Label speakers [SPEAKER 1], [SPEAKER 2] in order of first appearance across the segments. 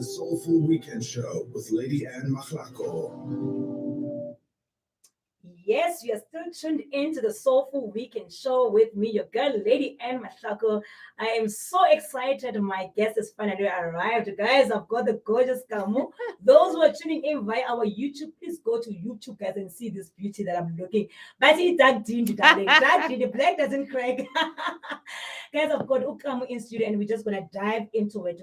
[SPEAKER 1] SoulFul Weekend Show with LadyAnne Mahlako.
[SPEAKER 2] Yes, you are still tuned into the SoulFul Weekend Show with me, your girl, LadyAnne Mahlako. I am so excited. My guest has finally arrived. Guys, I've got the gorgeous Kamo. Those who are tuning in via our YouTube, please go to YouTube, guys, and see this beauty that I'm looking. But it's dark jean, darling. Dark jean, the black doesn't crack. Guys, I've got Ukamo in studio, and we're just going to dive into it.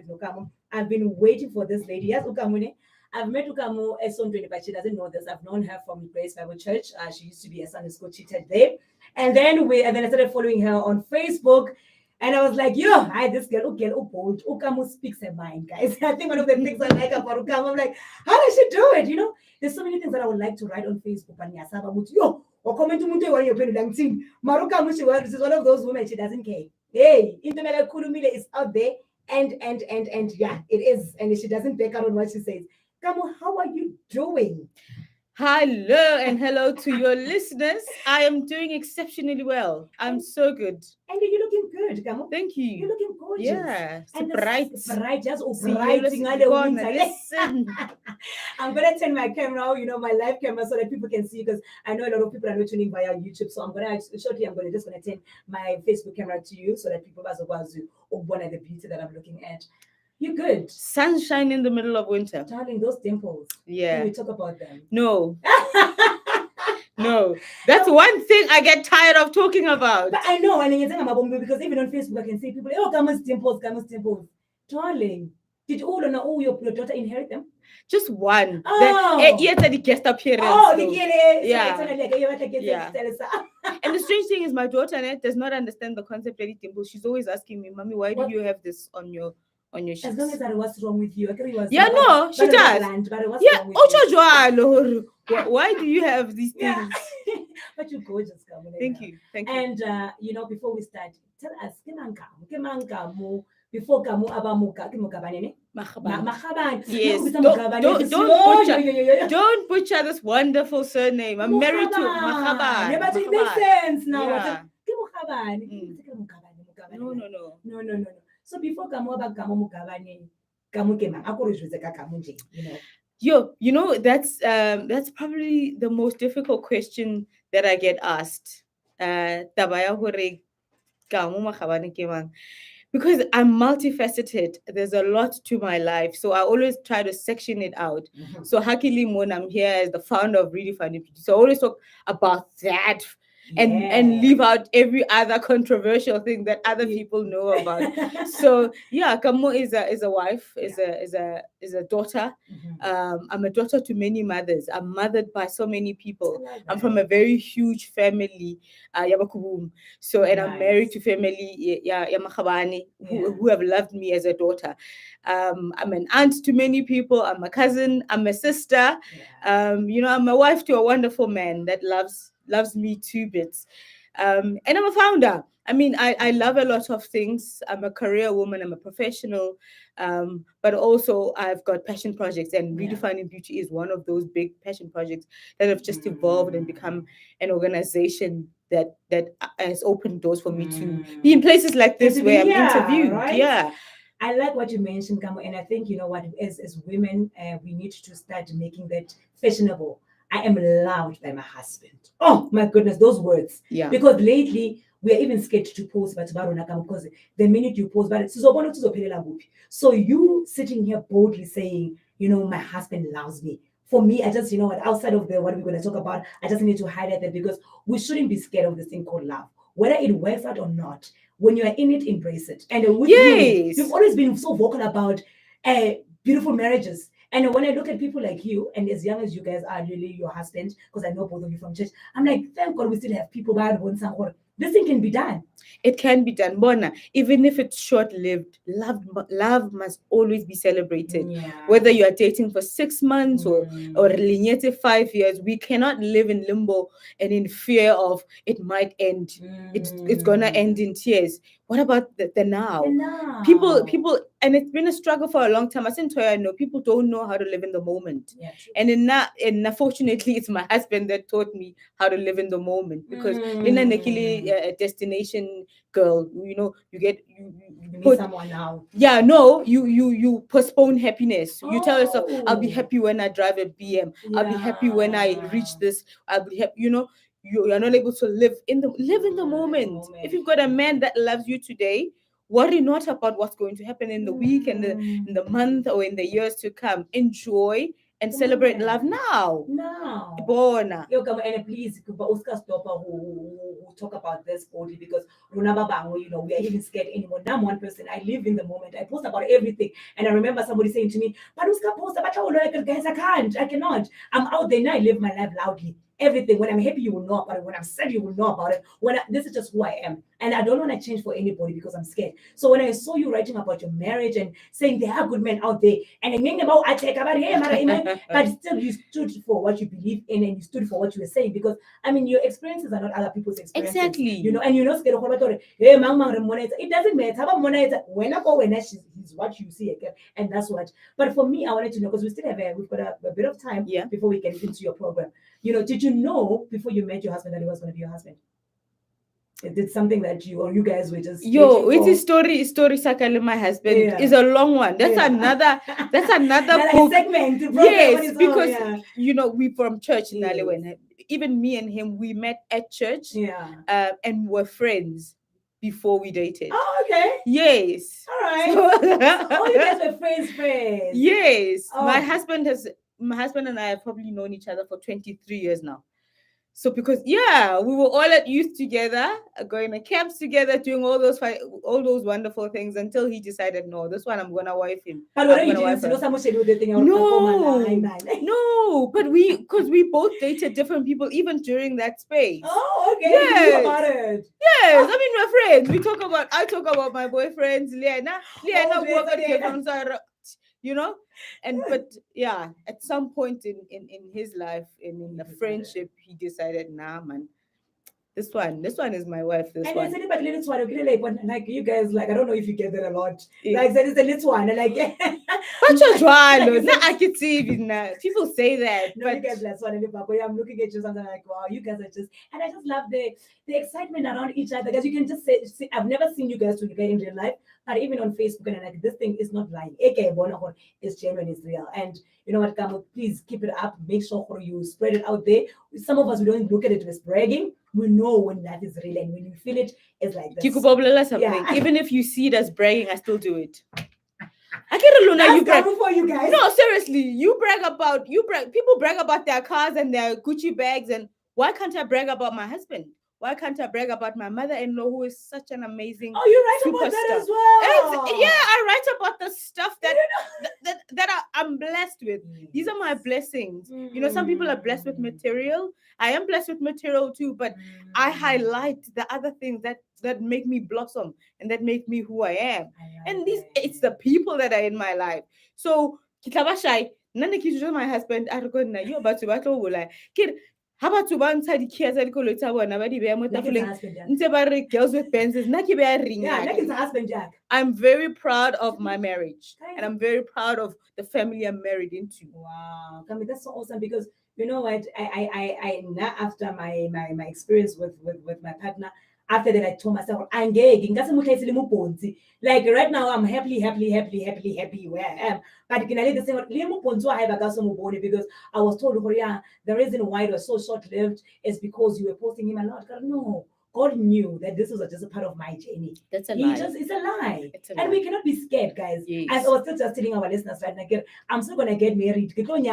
[SPEAKER 2] Ukamo. I've been waiting for this lady. Yes, Ukamo. I've met Ukamo as Sondweni, but she doesn't know this. I've known her from Grace Bible Church. She used to be a Sunday school teacher there. And then I started following her on Facebook. And I was like, yo, hi, this girl, bold. Ukamo speaks her mind, guys. I think one of the things I like about Ukamo, I'm like, how does she do it? You know, there's so many things that I would like to write on Facebook. And yo, or comment to Munte when you're playing Marukamo, she is one of those women, she doesn't care. Hey, Intemela Kulumile is out there. And yeah, it is. And she doesn't back out on what she says. Kamo, how are you doing?
[SPEAKER 3] Hello and hello to your listeners. I am doing exceptionally well. I'm so good.
[SPEAKER 2] And you're looking good, Kamo.
[SPEAKER 3] Thank you.
[SPEAKER 2] You're looking gorgeous.
[SPEAKER 3] Yeah,
[SPEAKER 2] and
[SPEAKER 3] bright.
[SPEAKER 2] Bright, just
[SPEAKER 3] bright.
[SPEAKER 2] Listen. I'm going to turn my camera, my live camera, so that people can see, because I know a lot of people are not tuning via YouTube. So I'm going to just turn my Facebook camera to you so that people are one of the beauty that I'm looking at. You're good.
[SPEAKER 3] Sunshine in the middle of winter.
[SPEAKER 2] Darling, those dimples.
[SPEAKER 3] Yeah.
[SPEAKER 2] Can we talk about them?
[SPEAKER 3] No. No. That's one thing I get tired of talking about.
[SPEAKER 2] But I know, and because even on Facebook, I can see people, Kama's dimples. Darling, did all your daughter inherit them?
[SPEAKER 3] Just one.
[SPEAKER 2] Oh.
[SPEAKER 3] The guest appearance.
[SPEAKER 2] Oh,
[SPEAKER 3] yeah.
[SPEAKER 2] Yeah.
[SPEAKER 3] And the strange thing is, my daughter does not understand the concept of dimples. She's always asking me, Mommy, why do you have this on your sheets?
[SPEAKER 2] As long as that was wrong with you.
[SPEAKER 3] She does. Why do you have these things?
[SPEAKER 2] Yeah. But you're gorgeous, Kamo.
[SPEAKER 3] Thank you.
[SPEAKER 2] And before we start, tell us, before Kamo Magabane. Magabane.
[SPEAKER 3] Yes. Don't butcher this wonderful surname. I'm married to Magabane.
[SPEAKER 2] Yeah, but it makes sense now.
[SPEAKER 3] Yeah.
[SPEAKER 2] No. So before Kamo Magabane, Kamo
[SPEAKER 3] that's probably the most difficult question that I get asked. Because I'm multifaceted. There's a lot to my life. So I always try to section it out.
[SPEAKER 2] Mm-hmm.
[SPEAKER 3] So Hakili Mon, I'm here as the founder of Redefining. So I always talk about that. And leave out every other controversial thing that other people know about. So yeah, Kamo is a wife, is a daughter.
[SPEAKER 2] Mm-hmm.
[SPEAKER 3] I'm a daughter to many mothers. I'm mothered by so many people. I'm from a very huge family, Yabakubum. So and I'm married to family Magabane who have loved me as a daughter. I'm an aunt to many people. I'm a cousin. I'm a sister. I'm a wife to a wonderful man that loves me 2 bits. And I'm a founder. I mean, I love a lot of things. I'm a career woman. I'm a professional. But also I've got passion projects, and Redefining Beauty is one of those big passion projects that have just evolved and become an organization that has opened doors for me to be in places like this where I'm interviewed.
[SPEAKER 2] Right?
[SPEAKER 3] Yeah.
[SPEAKER 2] I like what you mentioned, Kamo, and I think, as women, we need to start making that fashionable. I am loved by my husband. Oh my goodness, those words.
[SPEAKER 3] Yeah.
[SPEAKER 2] Because lately we are even scared to post, but because the minute you post, so you sitting here boldly saying, my husband loves me. For me, I just, outside of what we're going to talk about, I just need to highlight that, because we shouldn't be scared of this thing called love. Whether it works out or not, when you are in it, embrace it. And with you've always been so vocal about beautiful marriages. And when I look at people like you, and as young as you guys are, really your husband, because I know both of you from church, I'm like, thank God we still have people that this thing can be done.
[SPEAKER 3] It can be done, Bona. Even if it's short-lived, love must always be celebrated.
[SPEAKER 2] Yeah.
[SPEAKER 3] Whether you are dating for 6 months or 5 years, we cannot live in limbo and in fear of it might end. It's gonna end in tears. What about the now?
[SPEAKER 2] Now.
[SPEAKER 3] People, and it's been a struggle for a long time. I know people don't know how to live in the moment.
[SPEAKER 2] Yeah, true.
[SPEAKER 3] And unfortunately, it's my husband that taught me how to live in the moment, because Lina Nekili, a destination girl, you
[SPEAKER 2] meet
[SPEAKER 3] put
[SPEAKER 2] someone now.
[SPEAKER 3] Yeah, no, you postpone happiness. You tell yourself, I'll be happy when I drive a BM. I'll be happy when I reach this. I'll be happy. You're not able to live in the moment. If you've got a man that loves you today, worry not about what's going to happen in the week and in the month or in the years to come. Enjoy and celebrate love now. Bona.
[SPEAKER 2] And please, stop who talk about this body, because we are even scared anymore. Now I'm one person. I live in the moment. I post about everything. And I remember somebody saying to me, but post about guys, I cannot. I'm out there now. I live my life loudly. Everything. When I'm happy, you will know about it. When I'm sad, you will know about it. This is just who I am. And I don't want to change for anybody because I'm scared. So when I saw you writing about your marriage and saying there are good men out there, and but still you stood for what you believe in, and you stood for what you were saying, because your experiences are not other people's experiences.
[SPEAKER 3] Exactly.
[SPEAKER 2] And you're not scared of it doesn't matter. When is what you see again, and that's what. But for me, I wanted to know, because we've got a bit of time before we get into your program. Did you know before you met your husband that he was going to be your husband? It's something that you guys were just
[SPEAKER 3] it's a story Sakale, my husband is a long one. That's another book
[SPEAKER 2] segment.
[SPEAKER 3] Yes, because we from church in Nalewen. Even me and him, we met at church and were friends before we dated.
[SPEAKER 2] Oh, okay.
[SPEAKER 3] Yes.
[SPEAKER 2] All right. So you guys were friends.
[SPEAKER 3] Yes. Oh. My husband and I have probably known each other for 23 years now. So because we were all at youth together, going to camps together, doing all those wonderful things, until he decided, no, this one I'm gonna wife him.
[SPEAKER 2] But what you didn't see,
[SPEAKER 3] no, but because we both dated different people even during that space.
[SPEAKER 2] Oh, okay. Yes. You knew about it.
[SPEAKER 3] Yes, we're friends. I talk about my boyfriends, Liana at some point in his life and in the friendship, he decided, nah, man, this one is my wife.
[SPEAKER 2] Like you guys, like I don't know if you get that a lot. Like that is a little one, like
[SPEAKER 3] people say that.
[SPEAKER 2] No, but you guys last one. I'm looking at you something like, wow, you guys are just, and I just love the excitement around each other, because you can just see, I've never seen you guys together in real life, but even on Facebook, and like, this thing is not lying. It's genuine, it's real. And you know what, Kamo, please keep it up. Make sure you spread it out there. Some of us, we don't look at it as bragging. We know when life is real, and when you feel it, it's like this.
[SPEAKER 3] Even if you see it as bragging, I still do it. I get a Luna. You brag
[SPEAKER 2] for you guys.
[SPEAKER 3] No, seriously, people brag about their cars and their Gucci bags, and why can't I brag about my husband? Why can't I brag about my mother-in-law, who is such an amazing
[SPEAKER 2] superstar? You write
[SPEAKER 3] about
[SPEAKER 2] that as well.
[SPEAKER 3] I write about the stuff that I'm blessed with. These are my blessings. Some people are blessed with material. I am blessed with material too, but I highlight the other things that make me blossom and that make me who I am. It's the people that are in my life. So kitabashai nane kitu my husband argona you about to battle like kid. How about to ban side kids at Colota when I be girls with pencils?
[SPEAKER 2] Husband Jack.
[SPEAKER 3] I'm very proud of my marriage, and I'm very proud of the family I'm married into.
[SPEAKER 2] Wow, I mean, that's so awesome, because you know what? I now after my experience with my partner. After that, I told myself, like right now, I'm happy where I am. But can I let the same because I was told, the reason why it was so short-lived is because you were posting him a lot. No, God knew that this was just a part of my journey.
[SPEAKER 3] That's a lie.
[SPEAKER 2] It's a lie. And we cannot be scared, guys. Yes. As I was still just telling our listeners right now, I'm still going to get married. Because,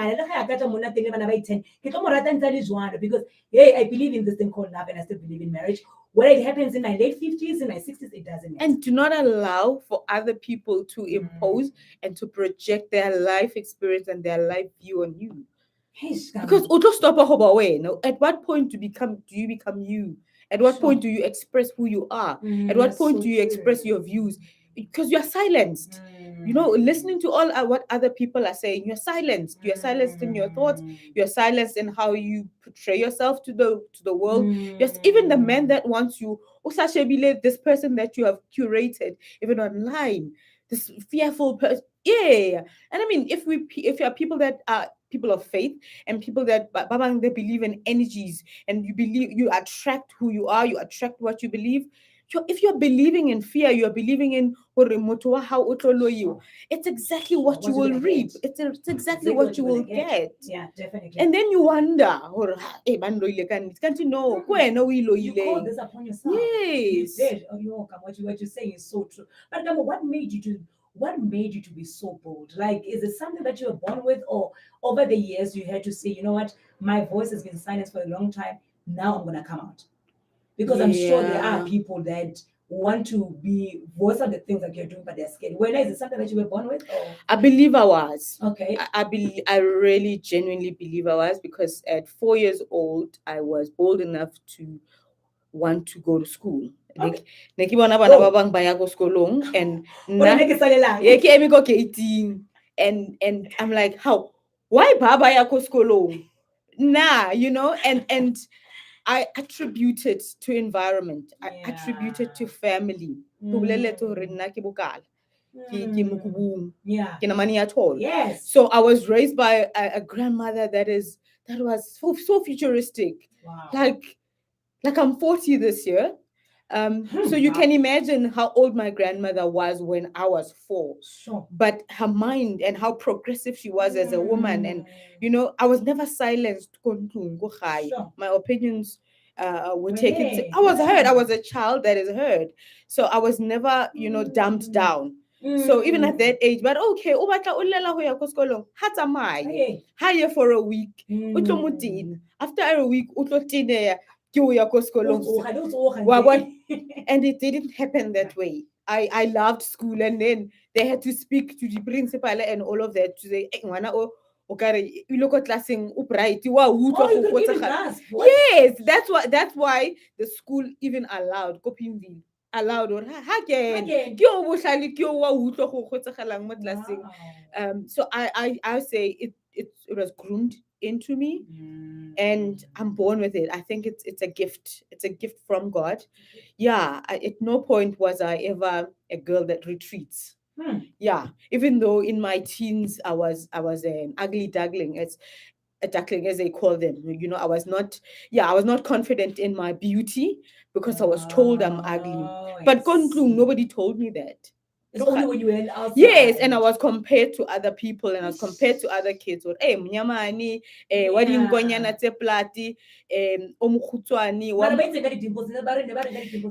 [SPEAKER 2] hey, I believe in this thing called love, and I still believe in marriage. Whether it happens in my late 50s, in my 60s, it doesn't matter.
[SPEAKER 3] And do not allow for other people to impose and to project their life experience and their life view on you. Because at what point do you become you? At what point do you express who you are? At what point do you express your views? Because you're silenced. You know, listening to all what other people are saying, you're silenced. You're silenced in your thoughts. You're silenced in how you portray yourself to the world. Yes, even the man that wants you, this person that you have curated, even online, this fearful person. Yeah. And I mean, if you are people that are people of faith and people that babang, they believe in energies, and you attract who you are, you attract what you believe. If you're believing in fear, you're believing in it's exactly what you will reap. It's exactly what you will get.
[SPEAKER 2] Yeah, definitely.
[SPEAKER 3] And then you wonder, can't you know?
[SPEAKER 2] You called this upon yourself.
[SPEAKER 3] Yes.
[SPEAKER 2] You did. What you're saying is so true. But what made you to be so bold? Like, is it something that you were born with, or over the years you had to say, you know what, my voice has been silenced for a long time. Now I'm gonna come out. Because I'm sure there are people that want to be voice of the things that you're doing, but they're scared. When is it something that you were born with? Or?
[SPEAKER 3] I believe I was.
[SPEAKER 2] Okay.
[SPEAKER 3] I really genuinely believe I was, because at 4 years old, I was bold enough to want to go to school.
[SPEAKER 2] Okay.
[SPEAKER 3] And I'm like, how? Why baba yako skolong? Nah, you know, and I attribute it to environment. I attribute it to family.
[SPEAKER 2] Yeah. Yes.
[SPEAKER 3] So I was raised by a grandmother that was so futuristic.
[SPEAKER 2] Wow.
[SPEAKER 3] Like I'm 40 this year. So you can imagine how old my grandmother was when I was 4.
[SPEAKER 2] Sure.
[SPEAKER 3] But her mind and how progressive she was as a woman, and you know, I was never silenced.
[SPEAKER 2] Sure.
[SPEAKER 3] My opinions were taken. I was heard. I was a child that is heard. So I was never, you know, dumped down. So even at that age, but okay, higher for a week. After a week, and it didn't happen that way. I loved school, and then they had to speak to the principal and all of that to say, you look at classing upright. Yes, that's why the school even allowed allowed or so I say it was groomed into me, and I'm born with it. I think it's a gift. It's a gift from God. Yeah, at no point was I ever a girl that retreats. Yeah, even though in my teens I was an ugly duckling, a duckling as they call them. You know, I was not confident in my beauty because I was told I'm ugly. But nobody told me that.
[SPEAKER 2] It's only when you went outside.
[SPEAKER 3] Yes, and I was compared to other people, and I was compared to other kids. Hey, mnyamani, wadi ngonyana tse plati, omukhutswani.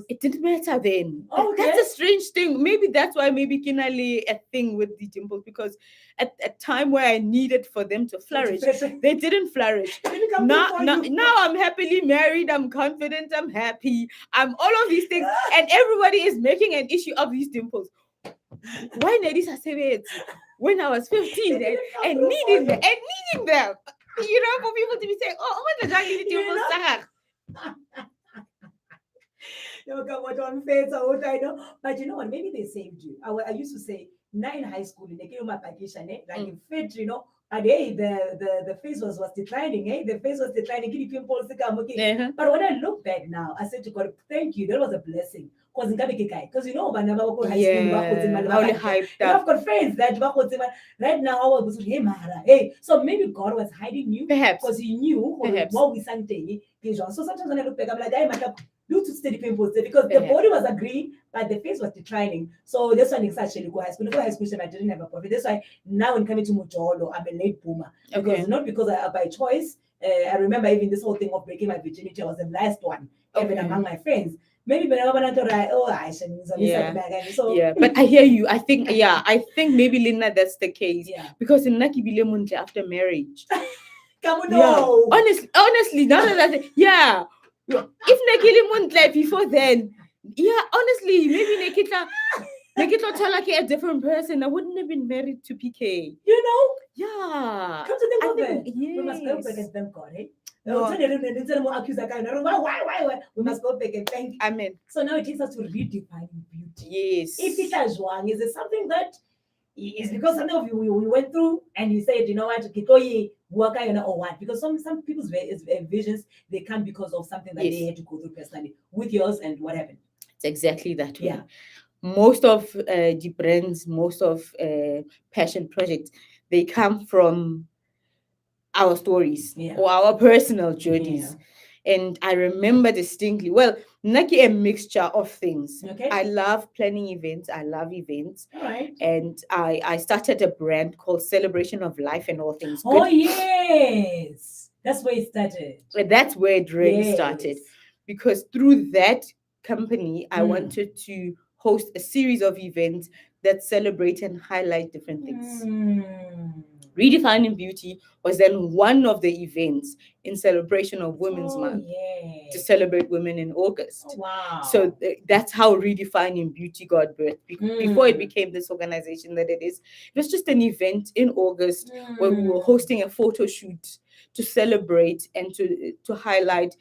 [SPEAKER 3] It didn't matter then.
[SPEAKER 2] Okay.
[SPEAKER 3] That's a strange thing. Maybe that's why kinali a thing with the dimples, because at a time where I needed for them to flourish, they didn't flourish. Now I'm happily married. I'm confident. I'm happy. I'm all of these things, and everybody is making an issue of these dimples. Why Nedisa said when I was 15 and needing them, you know, for people to be saying, oh, what the ugly dimples are.
[SPEAKER 2] But you know what? Maybe they saved you. I used to say, now in high school, like in fit, you know, but hey, the face was declining. Hey, the face was declining. But when I look back now, I said to God, thank you. That was a blessing. Because you know, I've got friends that right now I was hey, so maybe God was hiding you,
[SPEAKER 3] perhaps,
[SPEAKER 2] because He knew what we sang. So sometimes when I look back, I'm like, I might have due to steady pimples because the body was agreeing, but the face was declining. So this one is actually go high school. Go high school, I didn't have a profit. That's why now when coming to Mujolo, I'm a late boomer. Because not because I by choice. I remember even this whole thing of breaking my virginity was the last one, even among my friends. Maybe but
[SPEAKER 3] yeah, but I hear you. I think maybe Linda, that's the case.
[SPEAKER 2] Yeah.
[SPEAKER 3] Because in Nakibile Munte after marriage.
[SPEAKER 2] Come on, no.
[SPEAKER 3] Honestly, none of that. Yeah. If Nakili Munte before then, yeah, honestly, maybe Nakita Talaki a different person. I wouldn't have been married to PK.
[SPEAKER 2] You know?
[SPEAKER 3] Yeah.
[SPEAKER 2] Come to think of it.
[SPEAKER 3] Yes.
[SPEAKER 2] We must go back and thank God, eh?
[SPEAKER 3] No.
[SPEAKER 2] Why? We must go back and thank.
[SPEAKER 3] Amen.
[SPEAKER 2] So now it takes us to redefining beauty.
[SPEAKER 3] Yes.
[SPEAKER 2] If it is wrong, is it something that It's because something of you we went through and you said, you know what, Kitoyi, Waka, you know, or what? Because some people's visions they come because of something that they
[SPEAKER 3] Yes.
[SPEAKER 2] had to go through personally. With yours and what happened?
[SPEAKER 3] It's exactly that way.
[SPEAKER 2] Yeah.
[SPEAKER 3] Most of the brands, most of passion projects, they come from our stories
[SPEAKER 2] Yeah.
[SPEAKER 3] or our personal journeys. And I remember distinctly, well, Naki a mixture of things.
[SPEAKER 2] Okay.
[SPEAKER 3] I love planning events. I love events.
[SPEAKER 2] All right.
[SPEAKER 3] And I started a brand called Celebration of Life and All Things
[SPEAKER 2] Oh
[SPEAKER 3] Good.
[SPEAKER 2] yes. That's where it started.
[SPEAKER 3] And that's where it really started. Because through that company, I wanted to host a series of events that celebrate and highlight different things. Redefining Beauty was then one of the events in celebration of Women's Month to celebrate women in August.
[SPEAKER 2] Oh, wow.
[SPEAKER 3] So that's how Redefining Beauty got birth. Before it became this organization that it is, it was just an event in August where we were hosting a photo shoot to celebrate and to highlight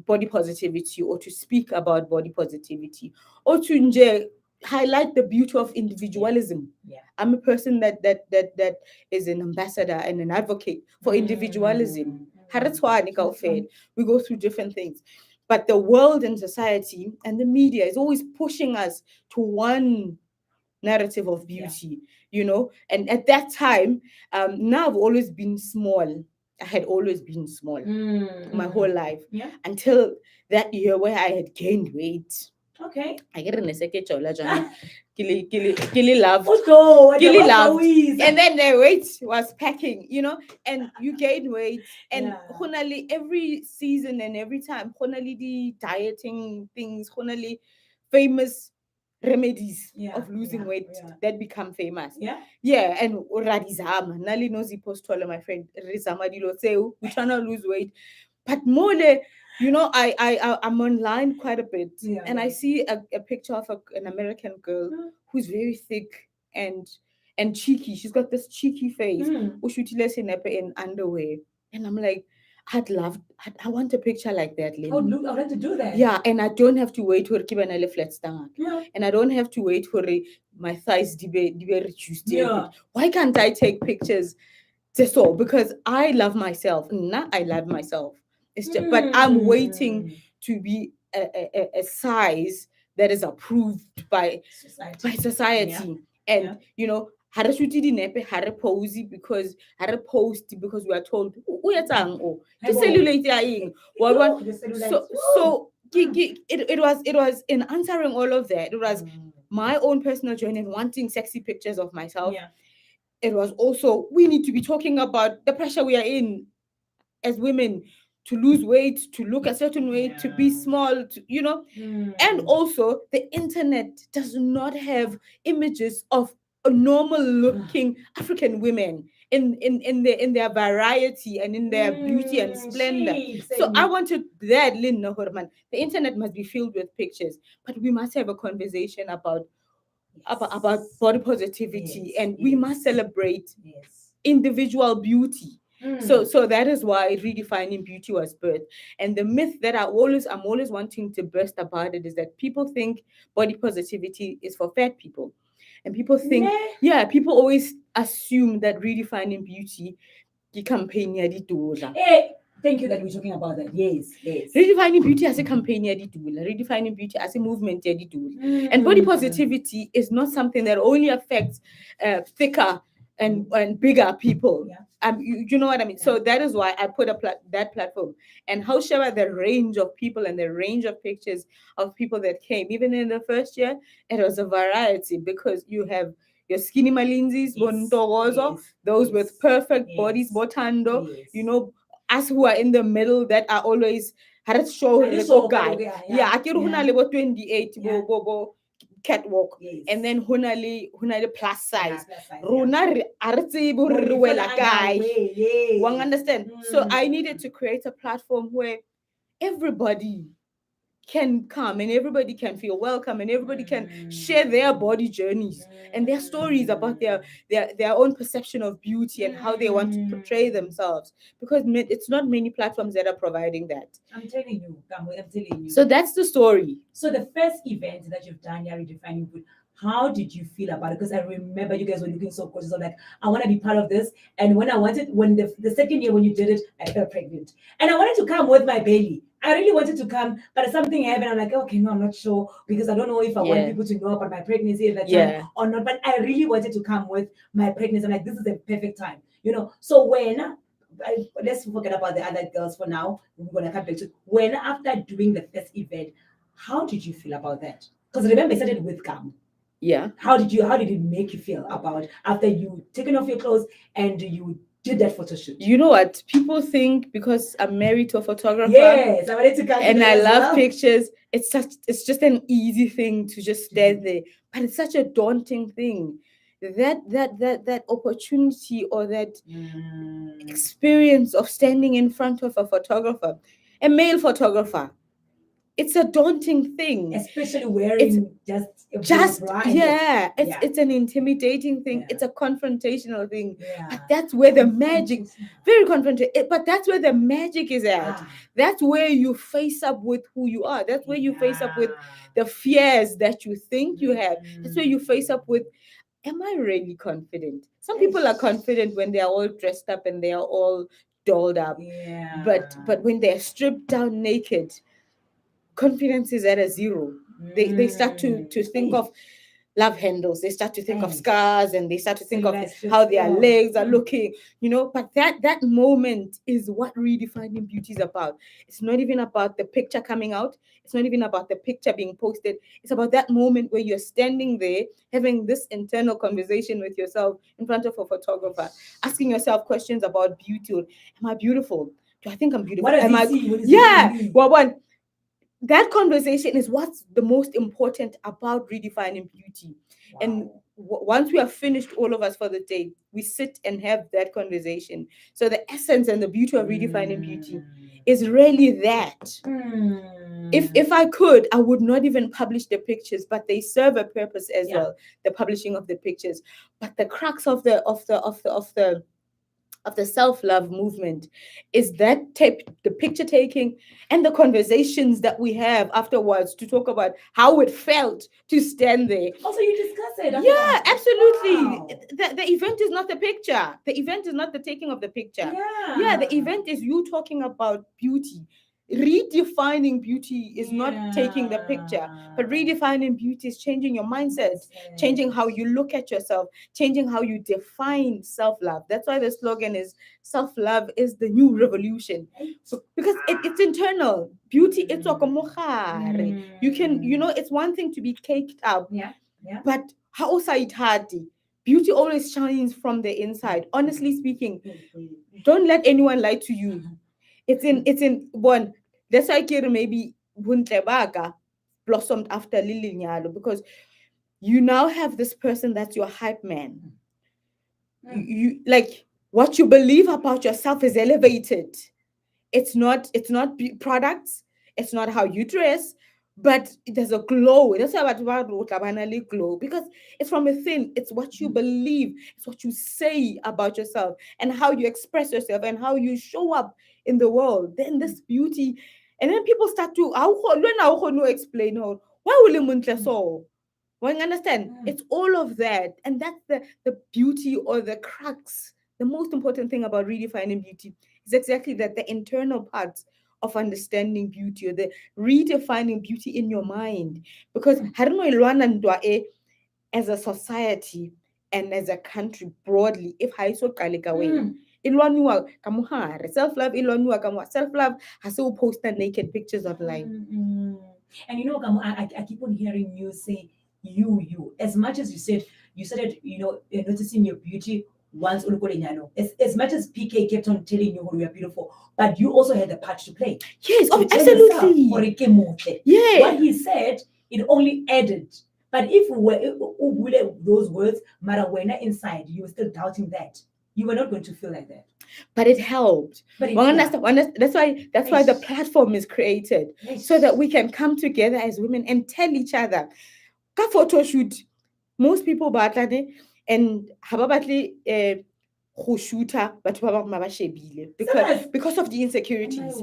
[SPEAKER 3] body positivity, or to speak about body positivity, or to highlight the beauty of individualism. I'm a person that is an ambassador and an advocate for individualism. We go through different things. But the world and society and the media is always pushing us to one narrative of beauty, you know. And at that time, now I've always been small. I had always been small my whole life until that year where I had gained weight.
[SPEAKER 2] Okay.
[SPEAKER 3] I get in a second Kili loved. And then the weight was packing, you know, and you gain weight. And every season and every time, the dieting things, famous remedies of losing weight that become famous. And Radizama, Nali knows he post to my friend Rizama Dilo say we trying to lose weight. But more, you know, I'm online quite a bit, and I see a picture of an American girl who's very thick and cheeky. She's got this cheeky face. In underwear, and I'm like, I want a picture like that.
[SPEAKER 2] I would like to do that.
[SPEAKER 3] Yeah, and I don't have to wait for Kibanale flat stomach. And I don't have to wait for my thighs to be reduced. Why can't I take pictures? So because I love myself. I love myself. It's just, but I'm waiting to be a size that is approved by society. And you know, hara shuti di nepe, hara posy because hara post because we are told so it was in answering all of that. It was my own personal journey and wanting sexy pictures of myself. It was also, we need to be talking about the pressure we are in as women to lose weight, to look a certain way, to be small, you know. And also, the internet does not have images of a normal looking African women in their variety and in their beauty and splendor. So I wanted that, Lynn Horman. The internet must be filled with pictures, but we must have a conversation about body positivity, and we must celebrate individual beauty. So that is why Redefining Beauty was birthed. And the myth that I'm always wanting to burst about it is that people think body positivity is for fat people. And people think, people always assume that Redefining Beauty the campaign
[SPEAKER 2] thank you that we're talking about that. Yes.
[SPEAKER 3] Redefining Beauty as a campaign, Redefining Beauty as a movement, and body positivity is not something that only affects thicker and bigger people. You know what I mean? So that is why I put that platform, and how shall the range of people and the range of pictures of people that came. Even in the first year, it was a variety, because you have your skinny malinzis, those with perfect bodies, botando, you know, us who are in the middle that are always had to show guy. I can 28 go catwalk, and then hunali plus size. Runa guy. One understand? So I needed to create a platform where everybody can come and everybody can feel welcome and everybody can share their body journeys and their stories about their own perception of beauty and how they want to portray themselves, because it's not many platforms that are providing that.
[SPEAKER 2] I'm telling you, Kamo, I'm telling you.
[SPEAKER 3] So that's the story.
[SPEAKER 2] So the first event that you've done, you're Redefining Good, How did you feel about it? Because I remember you guys were looking so gorgeous. I'm like, I want to be part of this. And when the second year when you did it, I felt pregnant. And I wanted to come with my baby. I really wanted to come, but something happened. I'm like, okay, no, I'm not sure because I don't know if I want people to know about my pregnancy at that time or not. But I really wanted to come with my pregnancy. I'm like, this is the perfect time, So let's forget about the other girls for now. We're gonna come back to when after doing the first event, how did you feel about that? Because remember, I started with Kamo.
[SPEAKER 3] Yeah.
[SPEAKER 2] How did it make you feel about after you taken off your clothes and you did that photo shoot?
[SPEAKER 3] You know what? People think because I'm married to a photographer.
[SPEAKER 2] Yes, I wanted to come
[SPEAKER 3] and I love pictures. It's just an easy thing to just stand there, but it's such a daunting thing. That opportunity or that experience of standing in front of a photographer, a male photographer, it's a daunting thing,
[SPEAKER 2] especially wearing
[SPEAKER 3] it's an intimidating thing. It's a confrontational thing, but that's where the magic, very confrontational, but that's where the magic is at. That's where you face up with who you are. That's where you face up with the fears that you think you have. That's where you face up with, am I really confident? Some people are confident when they are all dressed up and they are all dolled up, but when they're stripped down naked, confidence is at a zero. They start to think of love handles, they start to think of scars, and they start to think of how their legs are looking, but that moment is what redefining beauty is about. It's not even about the picture coming out, it's not even about the picture being posted. It's about that moment where you're standing there having this internal conversation with yourself in front of a photographer, asking yourself questions about beauty. Am I beautiful? Do I think I'm beautiful? That conversation is what's the most important about redefining beauty. And once we have finished, all of us, for the day, we sit and have that conversation. So the essence and the beauty of redefining beauty is really that. If I could, I would not even publish the pictures, but they serve a purpose as well, the publishing of the pictures. But the crux of the self-love movement is that the picture taking and the conversations that we have afterwards to talk about how it felt to stand there.
[SPEAKER 2] Also, you discuss it.
[SPEAKER 3] Absolutely. Wow. The event is not the picture. The event is not the taking of the picture. The event is you talking about beauty. Redefining beauty is not taking the picture, but redefining beauty is changing your mindset, changing how you look at yourself, changing how you define self-love. That's why the slogan is self-love is the new revolution. So, because it's internal. Beauty, it's you can, it's one thing to be caked up, but how beauty always shines from the inside. Honestly speaking, don't let anyone lie to you. It's in one. That's why maybe Buntlebaka blossomed after Lilinyalo, because you now have this person that's your hype man. You like what you believe about yourself is elevated. It's not products. It's not how you dress, but there's a glow. That's about glow, because it's from within. It's what you believe. It's what you say about yourself and how you express yourself and how you show up in the world. Then this beauty, and then people start to explain why will you so. Well, you understand? It's all of that, and that's the beauty or the crux. The most important thing about redefining beauty is exactly that, the internal parts of understanding beauty, or the redefining beauty in your mind. Because as a society and as a country broadly, if high so self-love self-love has so posted naked pictures online.
[SPEAKER 2] And I keep on hearing you say you as much as you started noticing your beauty once as much as PK kept on telling you you are beautiful, but you also had the part to play.
[SPEAKER 3] Yes, absolutely.
[SPEAKER 2] What he said, it only added. But if those words, Marawena inside, you were still doubting that, you were not going to feel like that.
[SPEAKER 3] But it helped. That's why the platform is created, so that we can come together as women and tell each other. Ka photo shoot, most people batlane and hababatli shooter, but because of the insecurities.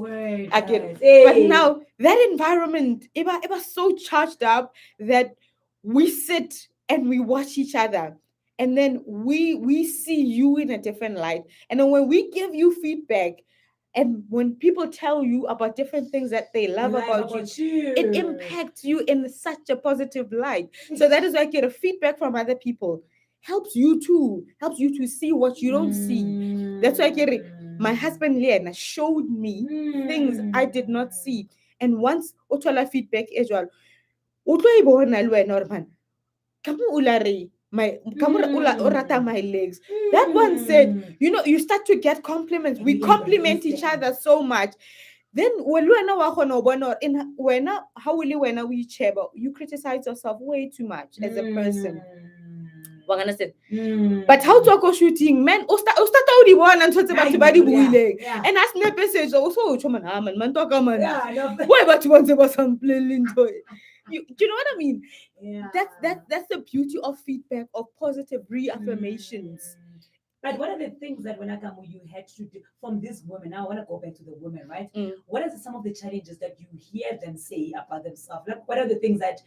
[SPEAKER 3] But now that environment, it was so charged up that we sit and we watch each other. And then we see you in a different light. And then when we give you feedback, and when people tell you about different things that they love about you, it impacts you in such a positive light. So that is why get a feedback from other people helps you to see what you don't see. That's why my husband Leanna showed me things I did not see. And once Otola feedback as well, my legs. That one said, you start to get compliments. We compliment each other so much. Then when we you criticize yourself way too much as a person. But how to go shooting, man? Only one and talk about the and that's no message. Also, man, talk man. Why about you want to about some plain toy? You know what I mean?
[SPEAKER 2] Yeah.
[SPEAKER 3] That's the beauty of feedback, of positive reaffirmations.
[SPEAKER 2] But what are the things that when you had to do from these women? Now I want to go back to the women, right? What are some of the challenges that you hear them say about themselves? Like, what are the things that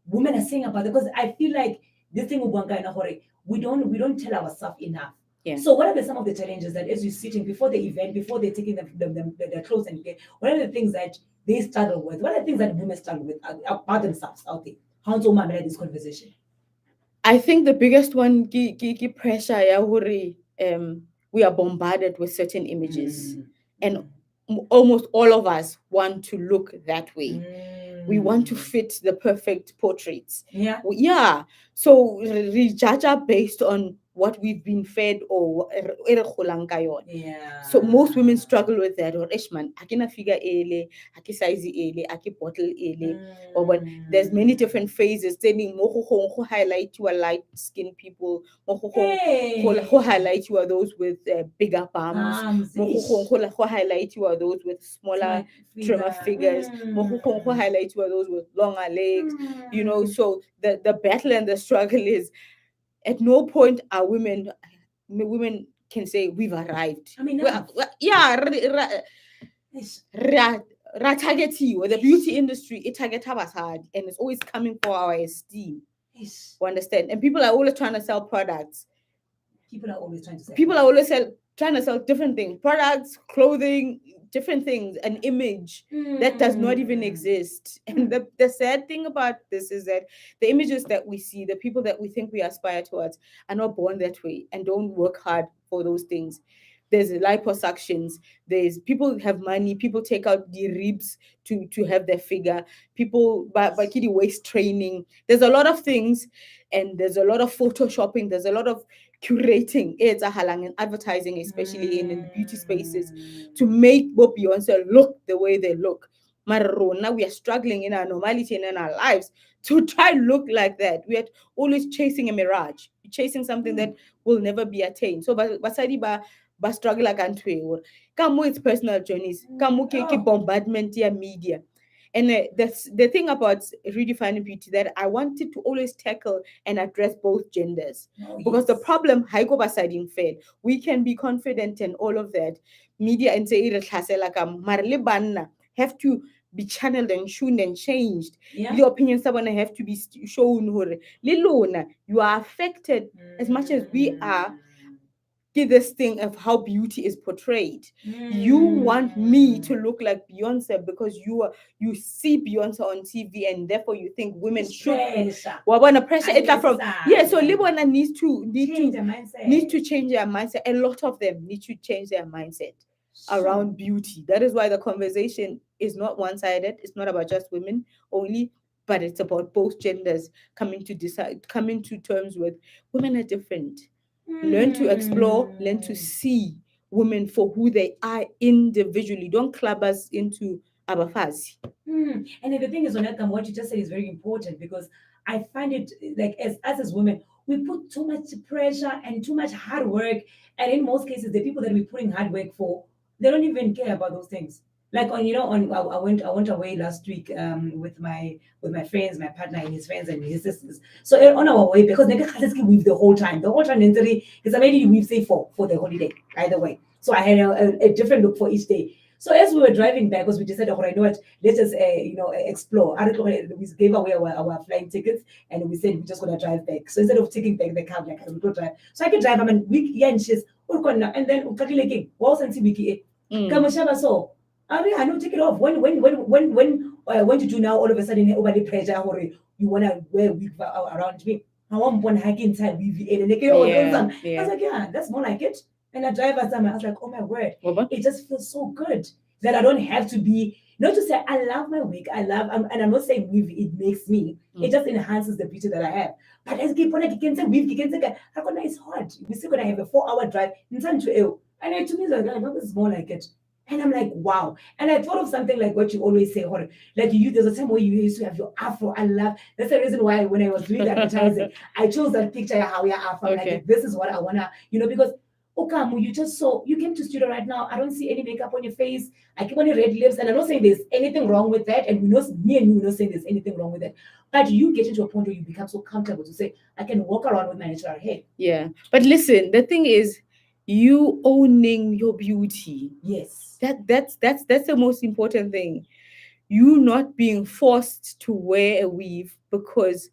[SPEAKER 2] women are saying about them? Because I feel like this thing we don't tell ourselves enough.
[SPEAKER 3] Yeah.
[SPEAKER 2] So what are some of the challenges that as you're sitting before the event, before they're taking their clothes and what are the things that they struggle with? What are the things that women struggle with about themselves out there? How to manage this conversation?
[SPEAKER 3] I think the biggest one, pressure, we are bombarded with certain images, and almost all of us want to look that way. We want to fit the perfect portraits.
[SPEAKER 2] Yeah.
[SPEAKER 3] So we judge based on what we've been fed or
[SPEAKER 2] Yeah.
[SPEAKER 3] So most women struggle with that. Or Ishman, akina figure ele, aki size ele, aki bottle ele. Or when there's many different phases. Telling who highlight you are light skinned people, who highlight you are those with bigger palms, who highlight you are those with smaller trimmer figures, who highlight you are those with longer legs. So the battle and the struggle is at no point are women can say we've arrived.
[SPEAKER 2] I mean,
[SPEAKER 3] target you, or the beauty industry, it target us hard, and it's always coming for our esteem.
[SPEAKER 2] Yes.
[SPEAKER 3] You understand? And people are always trying to sell products.
[SPEAKER 2] People are always trying to sell.
[SPEAKER 3] Trying to sell different things, products, clothing, different things, an image that does not even exist. And the sad thing about this is that the images that we see, the people that we think we aspire towards, are not born that way and don't work hard for those things. There's liposuctions. There's people have money. People take out the ribs to have their figure. People by waist training. There's a lot of things, and there's a lot of photoshopping. There's a lot of curating and advertising, especially in the beauty spaces, to make Bob Beyonce look the way they look. Now we are struggling in our normality and in our lives to try to look like that. We are always chasing a mirage, chasing something that will never be attained. So basadi ba struggle against or Kamo it's personal journeys, Kamo ke bombardment media. And the thing about redefining beauty that I wanted to always tackle and address both genders. Because the problem, we can be confident in all of that. Media and say have to be channeled and shown and changed. The opinions someone have to be shown. You are affected as much as we are. This thing of how beauty is portrayed. You want me to look like Beyonce because you see Beyonce on TV and therefore you think women should. Pressure it from. So Libana needs to change their mindset. A lot of them need to change their mindset around beauty. That is why the conversation is not one-sided. It's not about just women only, but it's about both genders coming to terms with women are different. Learn to explore, learn to see women for who they are individually. Don't club us into abafazi.
[SPEAKER 2] And then the thing is, what you just said is very important, because I find it like as women, we put too much pressure and too much hard work. And in most cases, the people that we're putting hard work for, they don't even care about those things. Like I went away last week with my friends, my partner and his friends and his sisters. So on our way, because they weave the whole time because I made it weave say for the holiday either way. So I had a different look for each day. So as we were driving back, because we decided, all right, you know what, let's just explore. We gave away our flying tickets, and we said we're just gonna drive back. So instead of taking back the cab, like we go drive. So I can drive. I mean, week yeah, and she's and then again, walls and wiki. So I know take it off. When to do now? All of a sudden, over the pressure, or you wanna wear wig around me. I want one hike inside VVA and I was like, yeah, that's more like it. And I drive us, I was like, oh my word, it just feels so good that I don't have to be, not to say I love my wig, and I'm not saying weave it makes me, it just enhances the beauty that I have. But as you can say weave, you can say, I got nice hot. We're still gonna have a 4-hour drive in San to and to me, like, I know this is more like it. And I'm like, wow. And I thought of something like what you always say, like there's a time where you used to have your afro. I love, that's the reason why when I was doing the advertising, I chose that picture how you afro. Okay. Like, this is what I wanna, because Okamu, you came to studio right now. I don't see any makeup on your face. I keep on your red lips, and I'm not saying there's anything wrong with that. And me and you, we're not saying there's anything wrong with that. But you get into a point where you become so comfortable to say, I can walk around with my natural hair.
[SPEAKER 3] Yeah. But listen, the thing is, you owning your beauty.
[SPEAKER 2] Yes.
[SPEAKER 3] That's the most important thing. You not being forced to wear a weave because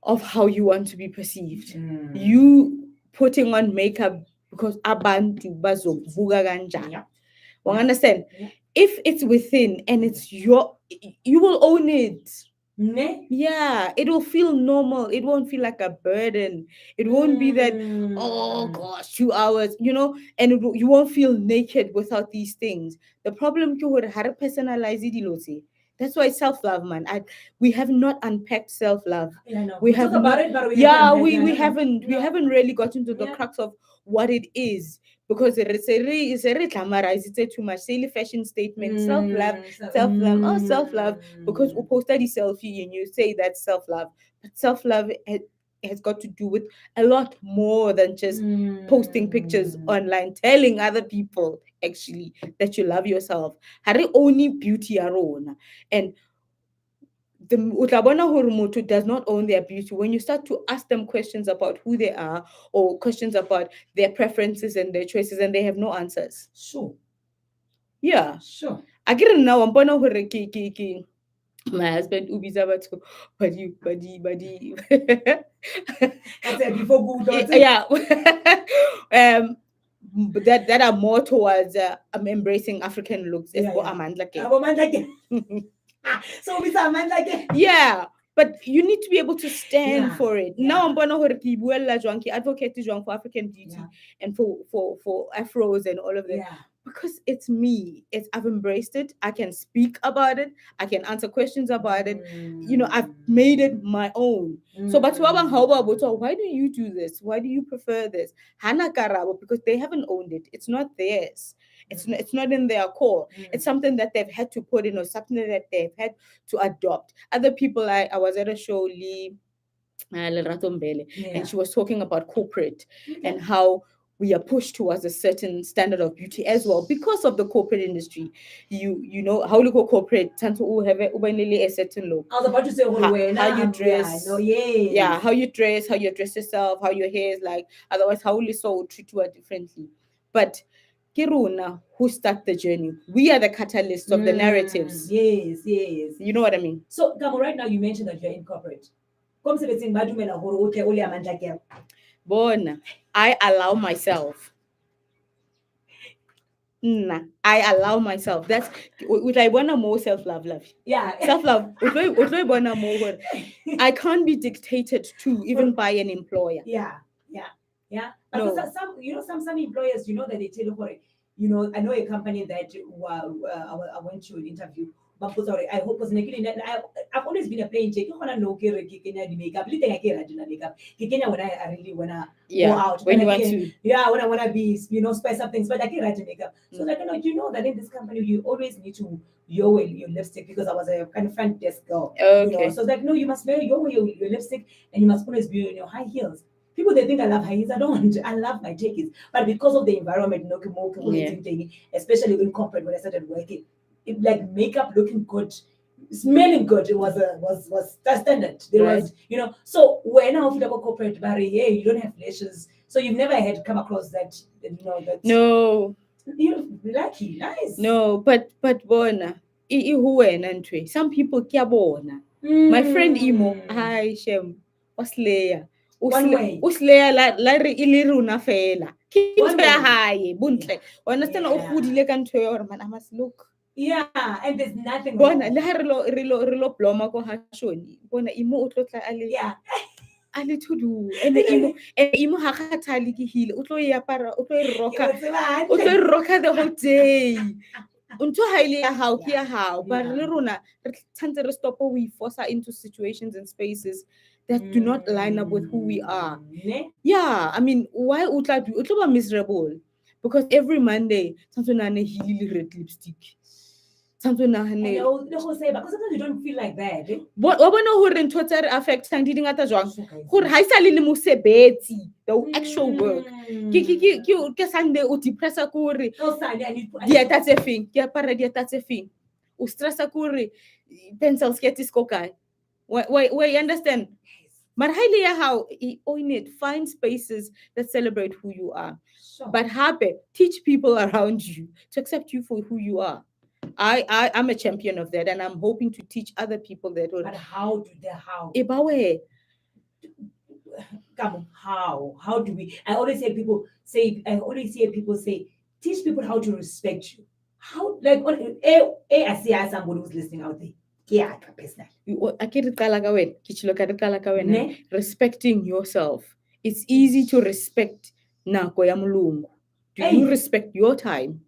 [SPEAKER 3] of how you want to be perceived. You putting on makeup because abantu bazokubuka kanjani. You understand? Yeah. If it's within and it's you will own it. Yeah, it will feel normal. It won't feel like a burden. It won't be that, oh gosh, 2 hours, and you won't feel naked without these things. The problem is how to personalize it. That's why self-love, man. We have not unpacked self-love.
[SPEAKER 2] Yeah, no.
[SPEAKER 3] We have
[SPEAKER 2] talk
[SPEAKER 3] not,
[SPEAKER 2] about it, but
[SPEAKER 3] we haven't really gotten to the crux of what it is, because it's too much. Silly fashion statement, self-love, self-love, because you post that selfie and you say that's self-love. But self-love has got to do with a lot more than just posting pictures online, telling other people actually that you love yourself. Hari only beauty arona. And the utabona hurumutu does not own their beauty when you start to ask them questions about who they are or questions about their preferences and their choices, and they have no answers.
[SPEAKER 2] Sure.
[SPEAKER 3] Yeah.
[SPEAKER 2] Sure.
[SPEAKER 3] I get it now. I'm bona hore my husband ubizabatu buddy.
[SPEAKER 2] I said before good.
[SPEAKER 3] Yeah. That are more towards embracing African looks.
[SPEAKER 2] So we like
[SPEAKER 3] yeah, but you need to be able to stand for it. Now I'm gonna advocate for African beauty and for afros and all of that.
[SPEAKER 2] Yeah.
[SPEAKER 3] Because it's me. I've embraced it. I can speak about it. I can answer questions about it. I've made it my own. So but why do you do this? Why do you prefer this? Hana Karabo, because they haven't owned it. It's not theirs. It's not in their core. It's something that they've had to put in, or something that they've had to adopt. Other people, I was at a show, and she was talking about corporate and how we are pushed towards a certain standard of beauty as well because of the corporate industry. You know how you go corporate, tend to have a certain look.
[SPEAKER 2] I was about to say
[SPEAKER 3] how you dress. How you dress, how you dress yourself, how your hair is like. Otherwise, how will you so treat you differently? But Kiruna, who start the journey? We are the catalysts of the narratives.
[SPEAKER 2] Yes.
[SPEAKER 3] You know what I mean?
[SPEAKER 2] So, Kamo, right now you mentioned that you're in corporate.
[SPEAKER 3] I allow myself. I allow myself. That's what I want more self-love.
[SPEAKER 2] Yeah.
[SPEAKER 3] Self-love. I can't be dictated to even by an employer.
[SPEAKER 2] Yeah. But some employers, that they tell you, I know a company that I went to an interview. But sorry, I hope was I've always been a plain check. You wanna know the makeup. Little I care makeup. When I really wanna go out.
[SPEAKER 3] When you want to.
[SPEAKER 2] Yeah, when I wanna be, spice up things, but I can write makeup. So that that in this company you always need to your lipstick, because I was a kind of front desk girl.
[SPEAKER 3] Okay.
[SPEAKER 2] So no, you must wear your lipstick, and you must always be in your high heels. People, they think I love high heels. I don't. I love my takes. But because of the environment, especially in corporate when I started working, like makeup looking good, smelling good, it was that standard. There was, so when I feel about corporate, Barry, you don't have lashes, so you've never had come across that, that.
[SPEAKER 3] No.
[SPEAKER 2] You're lucky. Nice.
[SPEAKER 3] No, but bona. Ihuwena ntwe. Some people kiyabona. My friend Imo, hi Shem, Osleya.
[SPEAKER 2] One way.
[SPEAKER 3] Usleya la re iliruna fela.
[SPEAKER 2] One
[SPEAKER 3] Kinto ya
[SPEAKER 2] way.
[SPEAKER 3] hae, buntle.
[SPEAKER 2] Yeah.
[SPEAKER 3] Understand o godile ka ntho ya hore man I must look.
[SPEAKER 2] Yeah, and there's nothing
[SPEAKER 3] Bona
[SPEAKER 2] wrong.
[SPEAKER 3] le ha re lo bloma ko ha shoni. Bona Imo o tlo tla ale.
[SPEAKER 2] Yeah.
[SPEAKER 3] Ale to do. And Imo ha khathali ke hile. O tlo e apara, o tlo e roka. O tlo e roka the whole day. Unto highly a how kia how, but Runa stop or we force her into situations and spaces that do not line up with who we are. Yeah, I mean, why utla do utla miserable? Because every Monday, something healy red lipstick. Something
[SPEAKER 2] and they will say, because sometimes you don't feel like that.
[SPEAKER 3] What know who in total affect and didn't at a junk? Who haisali musebeti, the actual work. Ki Sunday uti pressa kuri.
[SPEAKER 2] No Sunday, I need
[SPEAKER 3] Dia that's a thing. Dia para dia that's a thing. O stressa kuri pencils ketis kokai. Why you understand? But highly how own it, find spaces that celebrate who you are.
[SPEAKER 2] Sure.
[SPEAKER 3] But happy, teach people around you to accept you for who you are. I'm a champion of that, and I'm hoping to teach other people that.
[SPEAKER 2] But how do they how?
[SPEAKER 3] Ibawe.
[SPEAKER 2] Come on, how? How do we? I always hear people say, teach people how to respect you. How, like, I see somebody who's listening out there. Yeah,
[SPEAKER 3] respecting yourself. It's easy to respect nako ya mulungu. Do you respect your time?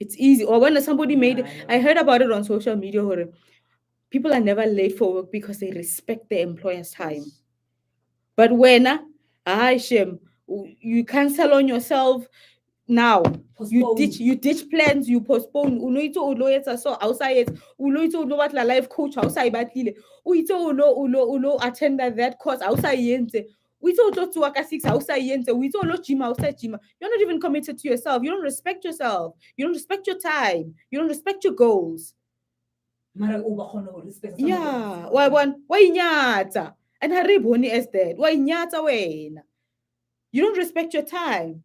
[SPEAKER 3] It's easy. Or when somebody I heard about it on social media, people are never late for work because they respect their employer's time. But when Shem, you cancel on yourself now.
[SPEAKER 2] Postpone.
[SPEAKER 3] You ditch plans, you postpone. Uno so outside uno what la life coach outside batlile. Uno attend that course outside yente. We told to work at 6 outside yente. We told gym outside gym. You're not even committed to yourself. You don't respect yourself. You don't respect your time. You don't respect your goals. Yeah. Why nyata? And hariboni is dead. Why nyata wena? You don't respect your time.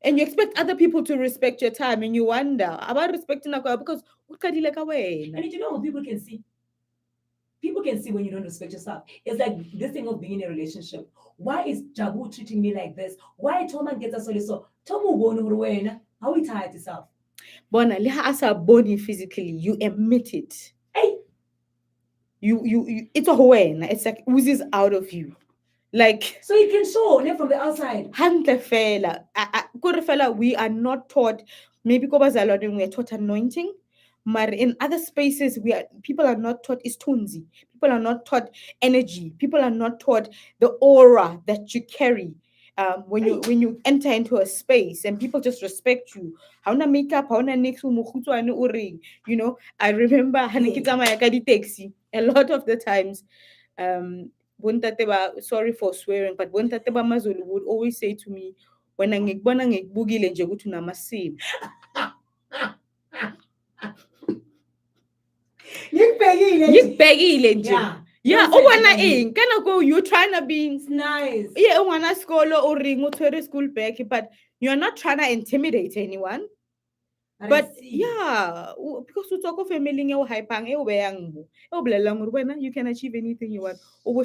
[SPEAKER 3] And you expect other people to respect your time, and you wonder about respecting because
[SPEAKER 2] and you know people can see. People can see when you don't respect yourself. It's like this thing of being in a relationship. Why is Jabu treating me like this? Why Toma gets us so? Tomu wena. How we tired yourself?
[SPEAKER 3] Bona liha asa body physically. You admit it.
[SPEAKER 2] Hey.
[SPEAKER 3] You it's a wena. It's like oozes out of you. Like
[SPEAKER 2] so you can show from the outside.
[SPEAKER 3] We are not taught. Maybe we are taught anointing. But in other spaces, people are not taught istunzi. People are not taught energy. People are not taught the aura that you carry. When you enter into a space and people just respect you. How na makeup, how na next you know, I remember a lot of the times. Sorry for swearing, but Bontateba Mazulu would always say to me, when I bugile nje kuthi unamasim. Ngikubhekile nje. Yeah, kana go you trying to be
[SPEAKER 2] nice.
[SPEAKER 3] Yeah, ungana skolo o ring o school bag, but you're not trying to intimidate anyone. But yeah, because you talk of family you can achieve anything you want. How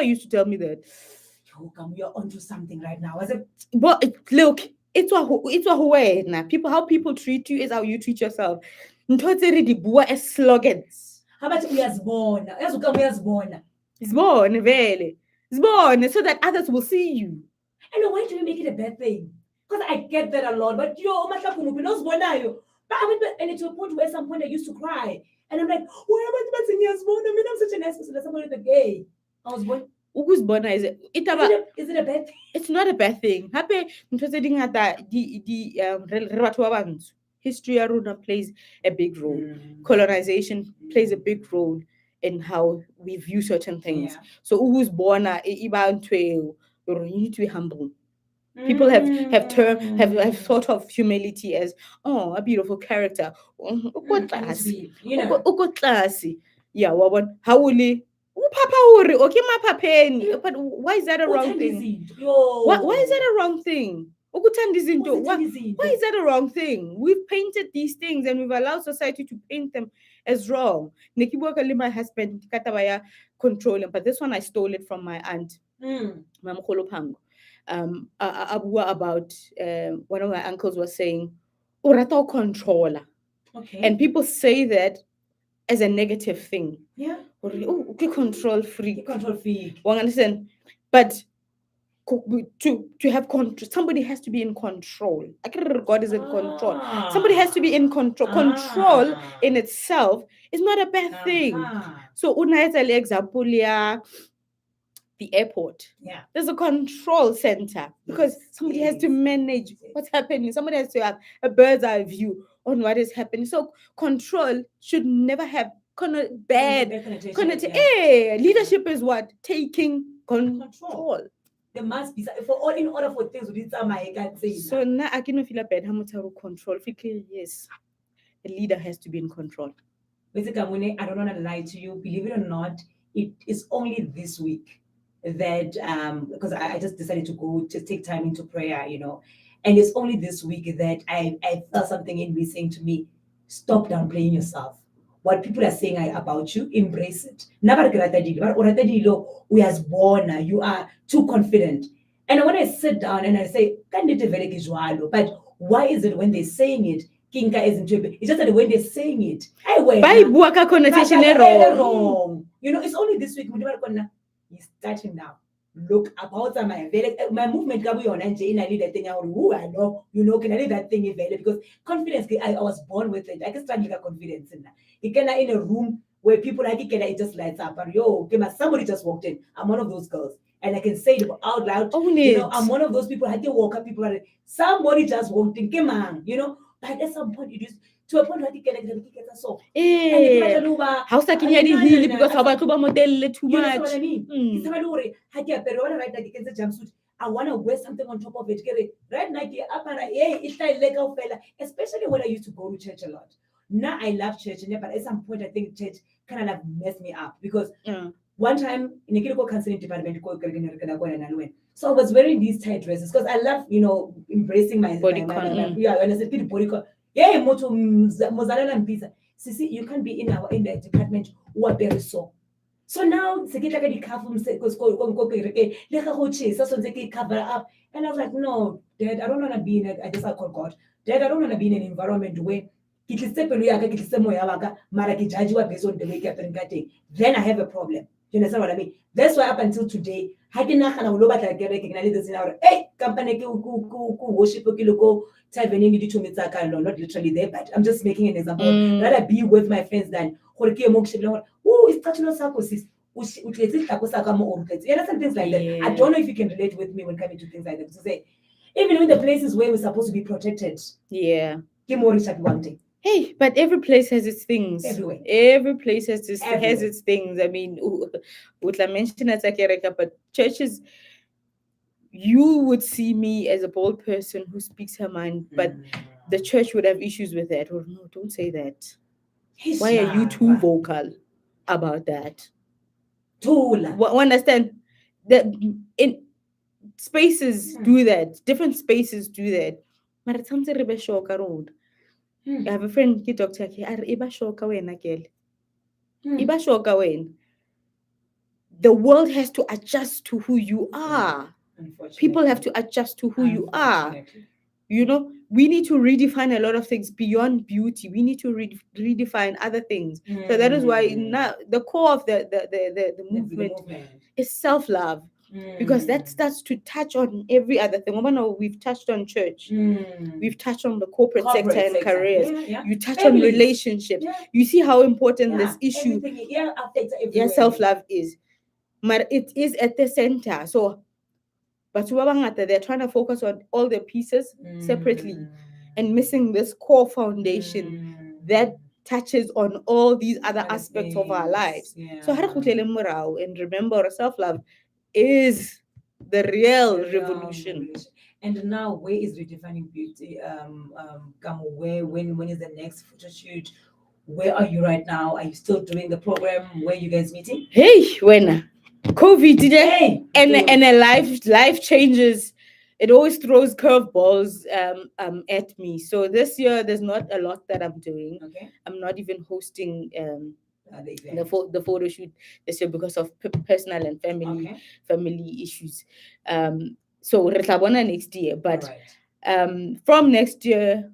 [SPEAKER 3] used to tell me that.
[SPEAKER 2] You're onto something right now.
[SPEAKER 3] But look, people, how people treat you is how you treat yourself. As slogans.
[SPEAKER 2] How about we as born?
[SPEAKER 3] It's born, really. It's born so that others will see you.
[SPEAKER 2] And why do you make it a bad thing? Because I get that a lot, but and it's to a point where at some point I used to cry. And I'm like, why am I born? I mean, I'm such an ass. So somebody like, hey, I was born.
[SPEAKER 3] Is it
[SPEAKER 2] a bad thing?
[SPEAKER 3] It's not a bad thing. Happy history plays a big role. Colonization plays a big role in how we view certain things.
[SPEAKER 2] Yeah.
[SPEAKER 3] So who's born you need to be humble. People have thought of humility as a beautiful character.
[SPEAKER 2] You know.
[SPEAKER 3] Yeah, how will he? But why is that a wrong thing? Why is that a wrong thing? Ukuthanda izinto. Why
[SPEAKER 2] Why
[SPEAKER 3] is that a wrong thing? We've painted these things and we've allowed society to paint them as wrong. Nikibuka my husband katabaya controlling, but this one I stole it from my aunt, Mama Kholophango. Abua about one of my uncles was saying, "Urato controller,"
[SPEAKER 2] Okay.
[SPEAKER 3] and people say that as a negative thing.
[SPEAKER 2] Yeah.
[SPEAKER 3] Oh, okay, control freak.
[SPEAKER 2] Control freak.
[SPEAKER 3] Well, understand, but to have control, somebody has to be in control. God is in control. Somebody has to be in control. Control in itself is not a bad thing. So, unaitali example yeah, the airport.
[SPEAKER 2] Yeah.
[SPEAKER 3] There's a control center because somebody has to manage what's happening. Somebody has to have a bird's eye view on what is happening. So control should never have bad connotation. Leadership is what? Taking control.
[SPEAKER 2] There must be in order for things to be done.
[SPEAKER 3] So now I cannot feel bad. How much control? Yes, a leader has to be in control.
[SPEAKER 2] Basically, I don't want to lie to you. Believe it or not, it is only this week that because I just decided to go just take time into prayer, and it's only this week that I felt something in me saying to me, stop downplaying yourself. What people are saying about you, embrace it. You are too confident. And when I sit down and I say, but why is it when they're saying it, Kinka isn't tripping? It's just that when they're saying it,
[SPEAKER 3] connotation
[SPEAKER 2] wrong. It's only this week. He's starting now. Look about my movement in I need that thing. I know, can I need that thing because confidence, I was born with it. I can start like confidence in that. You can in a room where people like it just lights up and somebody just walked in. I'm one of those girls. And I can say it out loud. I'm one of those people. I can walk up, people are like, somebody just walked in, come on, but at some point it is to a point where you get so.
[SPEAKER 3] How's that heal because how about model too
[SPEAKER 2] You know
[SPEAKER 3] much?
[SPEAKER 2] what I mean? I want to wear something on top of it. Right now, it's like especially when I used to go to church a lot. Now I love church, but at some point I think church kind of like messed me up because one time in the counseling department, so I was wearing these tight dresses because I love, embracing my body. Yeah, moto mozzarella and pizza. See, you can't be in the department who are very so. So now cover up. And I was like, no, Dad, I don't want to be in it. I just called God. Dad, I don't want to be in an environment where based on the way then I have a problem. You understand what I mean? That's why up until today, hey, company worship not literally there, but I'm just making an example. Rather be with my friends than it's touching on sarcosis. You understand things like that? I don't know if you can relate with me when coming to things like that. So say, even in the places where we're supposed to be protected.
[SPEAKER 3] Yeah.
[SPEAKER 2] One thing.
[SPEAKER 3] Hey, but every place has its things.
[SPEAKER 2] Everywhere.
[SPEAKER 3] Every place has its things. I mean, but churches, you would see me as a bold person who speaks her mind, but the church would have issues with that. Or no, don't say that. Why are you too vocal about that? Understand that in spaces do that. Different spaces do that. But it's something road. I have a friend, Doctor. The world has to adjust to who you are. People have to adjust to who you are. We need to redefine a lot of things beyond beauty. We need to redefine other things. So that is why now the core of the movement is self-love. Because that starts to touch on every other thing. We've touched on church. We've touched on the corporate sector and careers. You touch on relationships. You see how important this issue self-love is. But it is at the center. So, but they're trying to focus on all the pieces separately and missing this core foundation that touches on all these other aspects of our lives. So, and remember, self-love is the real revolution.
[SPEAKER 2] And now, where is Redefining Beauty? Kamo, when is the next photo shoot? Where are you right now? Are you still doing the program? Where are you guys meeting?
[SPEAKER 3] Hey, when COVID today and a life changes it always throws curveballs at me. So this year there's not a lot that I'm doing.
[SPEAKER 2] Okay.
[SPEAKER 3] I'm not even hosting
[SPEAKER 2] The
[SPEAKER 3] the
[SPEAKER 2] event.
[SPEAKER 3] the photo shoot this year because of personal and
[SPEAKER 2] Okay.
[SPEAKER 3] family issues. So re tla bona next year, but
[SPEAKER 2] All right.
[SPEAKER 3] from next year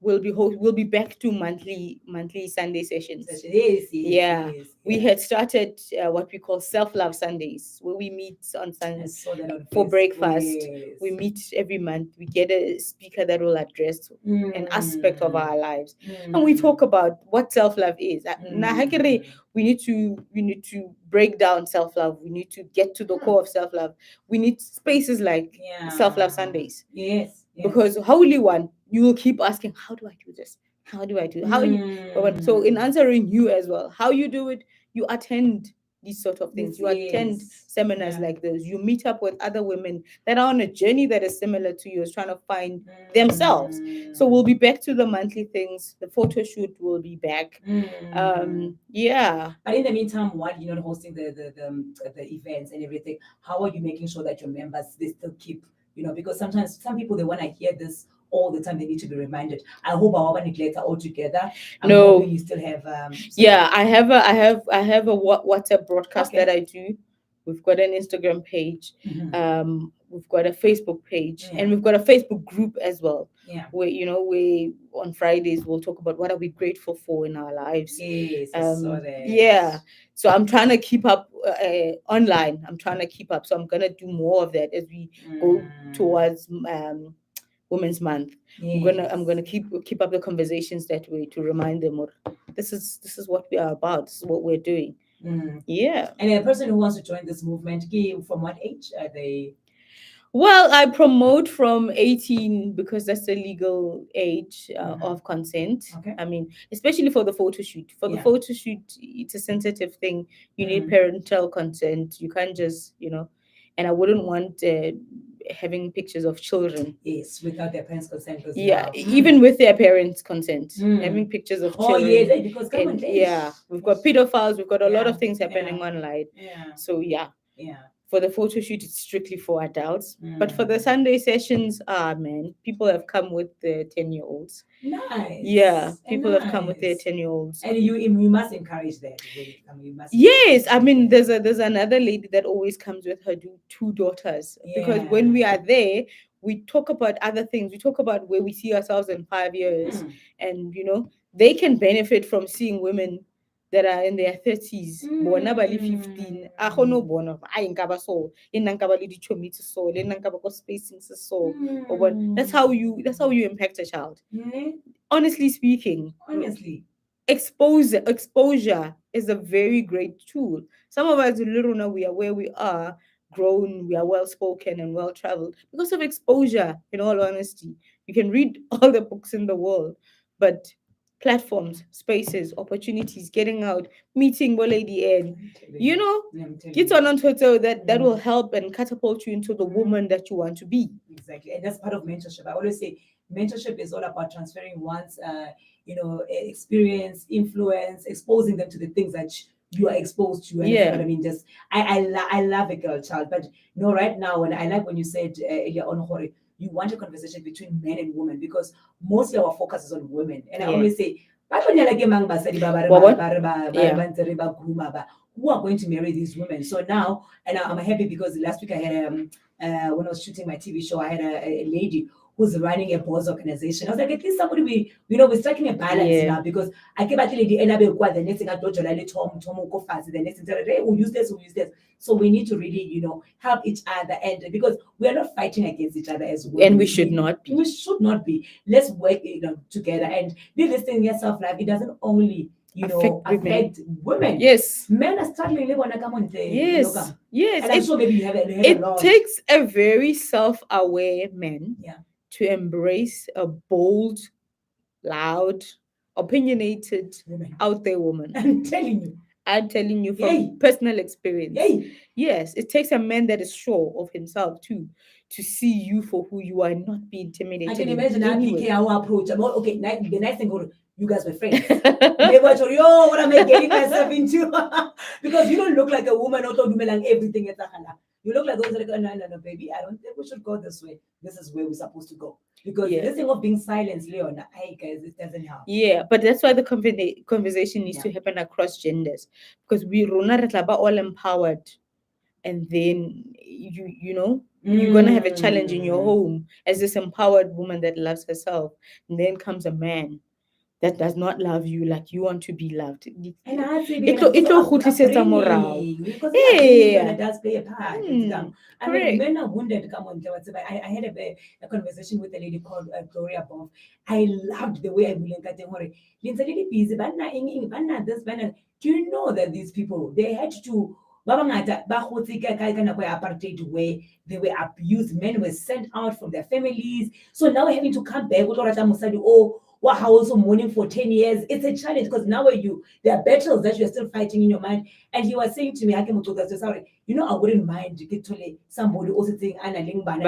[SPEAKER 3] we'll be back to monthly Sunday sessions.
[SPEAKER 2] Yes, yes,
[SPEAKER 3] Yeah,
[SPEAKER 2] yes,
[SPEAKER 3] we
[SPEAKER 2] yeah.
[SPEAKER 3] had started what we call self-love Sundays, where we meet on
[SPEAKER 2] I
[SPEAKER 3] Sundays
[SPEAKER 2] saw that on
[SPEAKER 3] for
[SPEAKER 2] Facebook.
[SPEAKER 3] breakfast.
[SPEAKER 2] Yes.
[SPEAKER 3] We meet every month. We get a speaker that will address an aspect of our lives, and we talk about what self-love is. Na ha ke re, we need to break down self-love. We need to get to the core of self-love. We need spaces like self-love Sundays.
[SPEAKER 2] Yes.
[SPEAKER 3] Because Holy One, you will keep asking, how do I do this? How do I do it? How you? So in answering you as well, how you do it, you attend these sort of things. You attend seminars like those. You meet up with other women that are on a journey that is similar to yours, trying to find themselves. So we'll be back to the monthly things. The photo shoot will be back. Yeah.
[SPEAKER 2] But in the meantime, while you're not hosting the events and everything, how are you making sure that your members they still keep, because sometimes some people they want to hear this all the time, they need to be reminded. I hope our neglect altogether. I'm hoping you still have
[SPEAKER 3] yeah, I have a WhatsApp broadcast that I do. We've got an Instagram page. We've got a Facebook page, and we've got a Facebook group as well.
[SPEAKER 2] Yeah.
[SPEAKER 3] Where we on Fridays we'll talk about what are we grateful for in our lives.
[SPEAKER 2] Yes, I saw that.
[SPEAKER 3] Yeah. So I'm trying to keep up online. I'm trying to keep up. So I'm gonna do more of that as we go towards Women's Month.
[SPEAKER 2] Yes.
[SPEAKER 3] I'm gonna keep up the conversations that way to remind them of this is what we are about. This is what we're doing. Yeah.
[SPEAKER 2] And a person who wants to join this movement, from what age are they?
[SPEAKER 3] Well, I promote from 18 because that's the legal age of consent.
[SPEAKER 2] Okay.
[SPEAKER 3] I mean, especially for the photo shoot. For the photo shoot, it's a sensitive thing. You need parental consent. You can't just, and I wouldn't want having pictures of children.
[SPEAKER 2] Yes, without their parents' consent.
[SPEAKER 3] Yeah, even with their parents' consent, having pictures of children.
[SPEAKER 2] Oh yes, because
[SPEAKER 3] we've got pedophiles. We've got a lot of things happening online.
[SPEAKER 2] Yeah.
[SPEAKER 3] So yeah.
[SPEAKER 2] Yeah.
[SPEAKER 3] For the photo shoot, it's strictly for adults. But for the Sunday sessions, man, people have come with their 10-year-olds.
[SPEAKER 2] Nice.
[SPEAKER 3] Yeah, people have come with their 10-year-olds.
[SPEAKER 2] And you must encourage that.
[SPEAKER 3] Yes, I mean, there's another lady that always comes with her two daughters. Because when we are there, we talk about other things. We talk about where we see ourselves in 5 years. And, they can benefit from seeing women that are in their 30s, bona ba le 15. A kgone bona ai nka ba so, e nna nka ba le dichomi tse so, le nna nka ba ko spacing se so. That's how you impact a child. Honestly speaking, exposure is a very great tool. Some of us little we are where we are, grown, we are well spoken and well traveled because of exposure. In all honesty, you can read all the books in the world, but platforms, spaces, opportunities, getting out, meeting LadyAnne, get on Twitter that will help and catapult you into the woman that you want to be.
[SPEAKER 2] Exactly, and that's part of mentorship. I always say mentorship is all about transferring one's experience, influence, exposing them to the things that you are exposed to. And what I mean, just I love a girl child, but right now, and I like when you said earlier on, Hori, you want a conversation between men and women because mostly our focus is on women. And I always say, who are going to marry these women? So now, and I'm happy because last week I had when I was shooting my TV show, I had a lady who's running a boys organization. I was like, at least somebody we're striking a balance now because I keep at lady and the next thing I told you, the next thing hey, we'll use this. So we need to really, help each other, and because we are not fighting against each other as well.
[SPEAKER 3] And we should not be.
[SPEAKER 2] We should not be. Let's work, together. And this thing yourself life, it doesn't only affect women.
[SPEAKER 3] Yes.
[SPEAKER 2] Men are struggling.
[SPEAKER 3] Yes. Yes.
[SPEAKER 2] And I'm sure maybe you have
[SPEAKER 3] it takes a very self-aware man to embrace a bold, loud, opinionated, out there woman. I'm telling you from personal experience. Yes, it takes a man that is sure of himself too to see you for who you are and not be intimidated.
[SPEAKER 2] I can imagine our approach. Okay, the nice thing, you guys were friends. They were told, what am I getting myself into? Because you don't look like a woman, everything. You look like those that are like, no, baby, I don't think we should go this way. This is where we're supposed to go. Because
[SPEAKER 3] Yeah.
[SPEAKER 2] this thing of being silenced, Leona, hey guys, it doesn't help.
[SPEAKER 3] Yeah, but that's why the conversation needs to happen across genders, because we are all empowered, and then you know you're gonna have a challenge in your home as this empowered woman that loves herself, and then comes a man that does not love you like you want to be loved.
[SPEAKER 2] And I say,
[SPEAKER 3] It'll kgutlisetsa morao.
[SPEAKER 2] because
[SPEAKER 3] Yeah.
[SPEAKER 2] does play a part. I mean,
[SPEAKER 3] Correct.
[SPEAKER 2] men are wounded. Come on, I had a conversation with a lady called Gloria Boff. I loved the way I will at the busy, but not this, but do you know that these people they had to apartheid where they were abused, men were sent out from their families. So now having to come back with wow, also mourning for 10 years. It's a challenge because now there are battles that you're still fighting in your mind. And he was saying to me, sorry, you know, I wouldn't mind somebody also saying Anna Lingbana.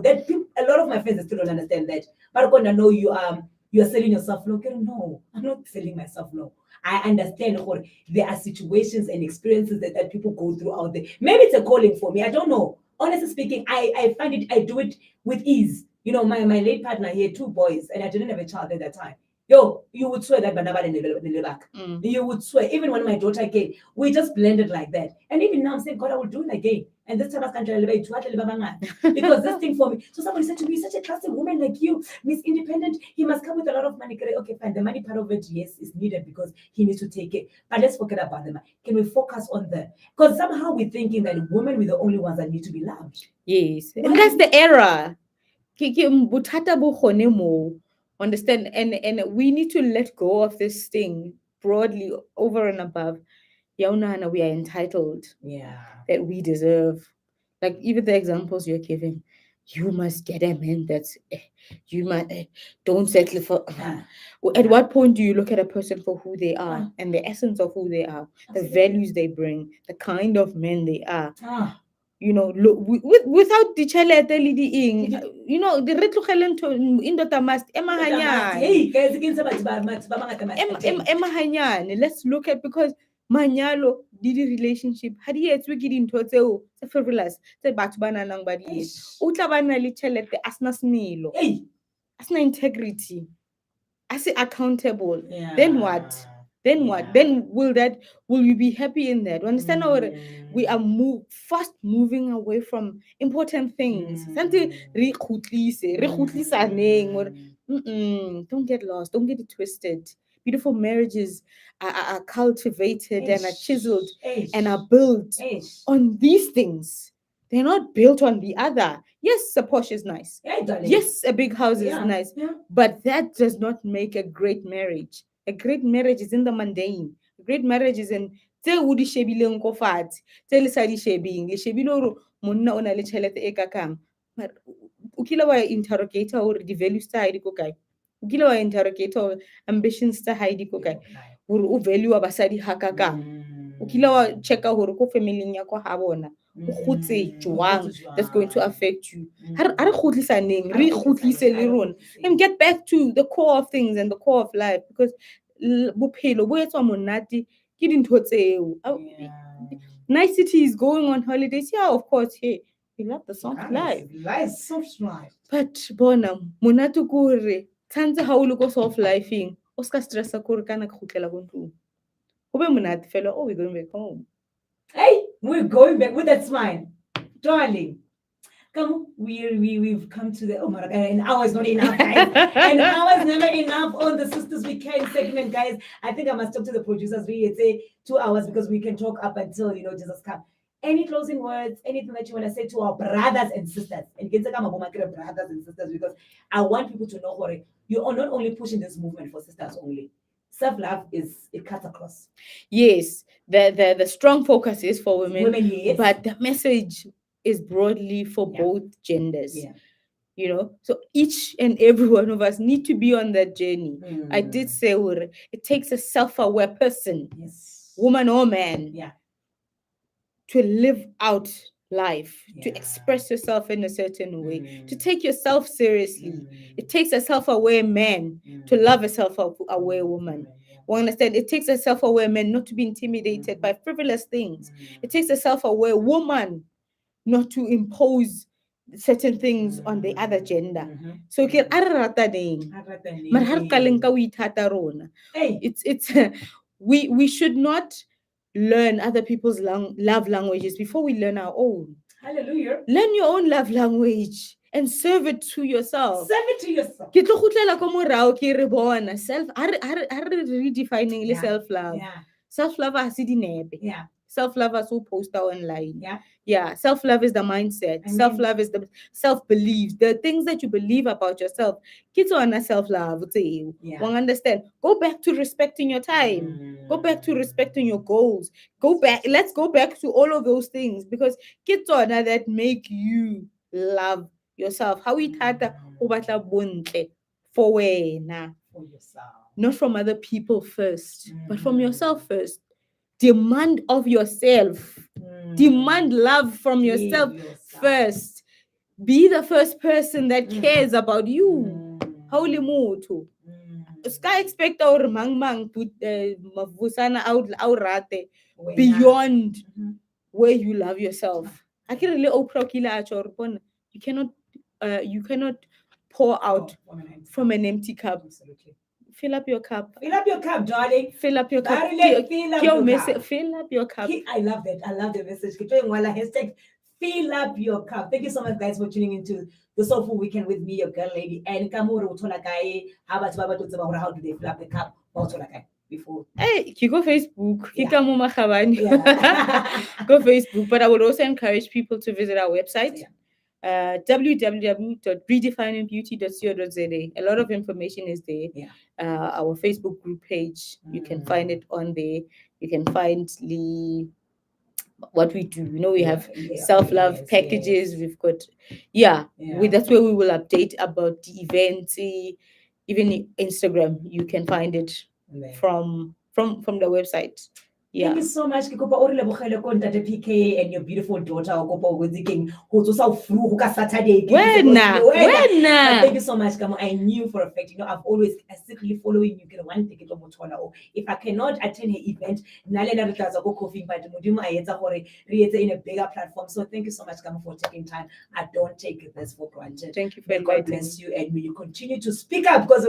[SPEAKER 2] That people, a lot of my friends still don't understand that. But I'm gonna know you are selling yourself low. No, I'm not selling myself low. I understand there are situations and experiences that people go through out there. Maybe it's a calling for me. I don't know. Honestly speaking, I find it, I do it with ease. You know, my late partner, he had 2 boys, and I didn't have a child at that time. Yo, you would swear that Banaba in the back. You would swear. Even when my daughter came, we just blended like that. And even now I'm saying, God, I will do it again. And this time I can't because this thing for me. So somebody said to me, such a classy woman like you, Miss Independent, he must come with a lot of money. Okay, fine. The money part of it, yes, is needed because he needs to take it. But let's forget about the money. Can we focus on the? Because somehow we're thinking that women were the only ones that need to be loved.
[SPEAKER 3] Yes, and that's the error. Understand, and we need to let go of this thing broadly over and above. Yaunana, we are entitled.
[SPEAKER 2] Yeah.
[SPEAKER 3] That we deserve. Like even the examples you're giving, you must get a man that's you must don't settle for. At what point do you look at a person for who they are and the essence of who they are, the values they bring, the kind of men they are? You know, look, without the chelete leading, you know, the retlogelen to indotamast emahanyane. Let's look at, because manyalo didi relationship hadi etswe ke dintho tseo tse frivolous tse batho ba nanang ba di etsa. O tla ba na le chelete asna smelo, asna integrity, as accountable. Then what? Then will you be happy in that? Don't we are fast moving away from important things. Don't get lost, don't get it twisted. Beautiful marriages are cultivated and are chiseled and are built on these things. They're not built on the other. Yes, a Porsche is nice. Yes, a big house is nice. But that does not make a great marriage. A great marriage is in the mundane. A great marriage is in tse o di shebileng ko fatshe, tse le sa di shebing. Le shebile hore monna o na le tjhelete e kakang. O kile wa interrogator hore di values tsa hae di ko kae? O kile wa interrogator hore ambitions tsa hae di ko kae? Hore o value basadi ha kakang? O kile wa checka hore ko family ya ko ha bona that's going to affect you. And get back to the core of things and the core of life, because niceties, going on holidays, yeah, of course, hey, we love the soft life.
[SPEAKER 2] Soft life.
[SPEAKER 3] But bona monate kore tshantse ha o le ko soft lifeng o ska stressa kore kana ke khutlela go ntlong go be monate fela. Oh, we're going back home.
[SPEAKER 2] Hey, we're going back with that smile, darling. Come, we've come to the an hour is not enough, guys. An hour is never enough on the Sisters Weekend segment, guys. I think I must talk to the producers. We say 2 hours because we can talk up until Jesus come. Any closing words? Anything that you want to say to our brothers and sisters? And brothers and sisters, because I want people to know you are not only pushing this movement for sisters only. Self-love it cuts across.
[SPEAKER 3] Yes, the strong focus is for women,
[SPEAKER 2] yes.
[SPEAKER 3] But the message is broadly for both genders. You know, so each and every one of us need to be on that journey. I did say it takes a self-aware person, woman or man, to live out life, to express yourself in a certain way, to take yourself seriously. It takes a self-aware man to love a self-aware woman. We understand it takes a self-aware man not to be intimidated by frivolous things. It takes a self-aware woman not to impose certain things on the other gender. So ke a re rata neng. Mara ha re qaleng ka ho ithata rona. It's we should not learn other people's love languages before we learn our own.
[SPEAKER 2] Hallelujah.
[SPEAKER 3] Learn your own love language and serve it to yourself.
[SPEAKER 2] Serve it to yourself.
[SPEAKER 3] Ke tlo khutlela ko morao ke re bona self are redefining self-love. Self-love ha se dinepe. Self-love is so poster online. Self-love is the mindset. Amen. Self-love is the self-belief. The things that you believe about yourself. Kids on a self-love. One understand. Go back to respecting your time. Go back to respecting your goals. Go back. Let's go back to all of those things because kids on that make you love yourself. How we tata ubatla bontle for wena.
[SPEAKER 2] For yourself.
[SPEAKER 3] Not from other people first, but from yourself first. Demand of yourself. Demand love from yourself first. Be the first person that cares about you. Holy Mutu. Sky expect our mang put mavusana out beyond where you love yourself. I can really you cannot pour out from an empty cup.
[SPEAKER 2] Absolutely.
[SPEAKER 3] Fill up your cup.
[SPEAKER 2] Fill up your cup, darling.
[SPEAKER 3] Fill up your cup.
[SPEAKER 2] Fill up your cup.
[SPEAKER 3] Fill up your cup.
[SPEAKER 2] I love that. I love the message. Hashtag fill up your cup. Thank you so much, guys, for tuning into the SoulFul Weekend with me, your girl, LadyAnne. How do they fill up the cup? Before.
[SPEAKER 3] Hey, you go Facebook. Kamo Magabane. Go Facebook. But I would also encourage people to visit our website. www.redefiningbeauty.co.za. A lot of information is there. Our Facebook group page, you can find it on there. You can find what we do. We have self-love packages. We've got that's where we will update about the events. Even Instagram, you can find it from the website.
[SPEAKER 2] Thank you so much. PK and your beautiful daughter. Thank you so much, Kamo. I knew for a fact, I've always secretly following you. If I cannot attend her event, in a bigger platform. So thank you so much, Kamo, for taking time. I don't take this for granted.
[SPEAKER 3] Thank you for
[SPEAKER 2] God bless you, and will you continue to speak up because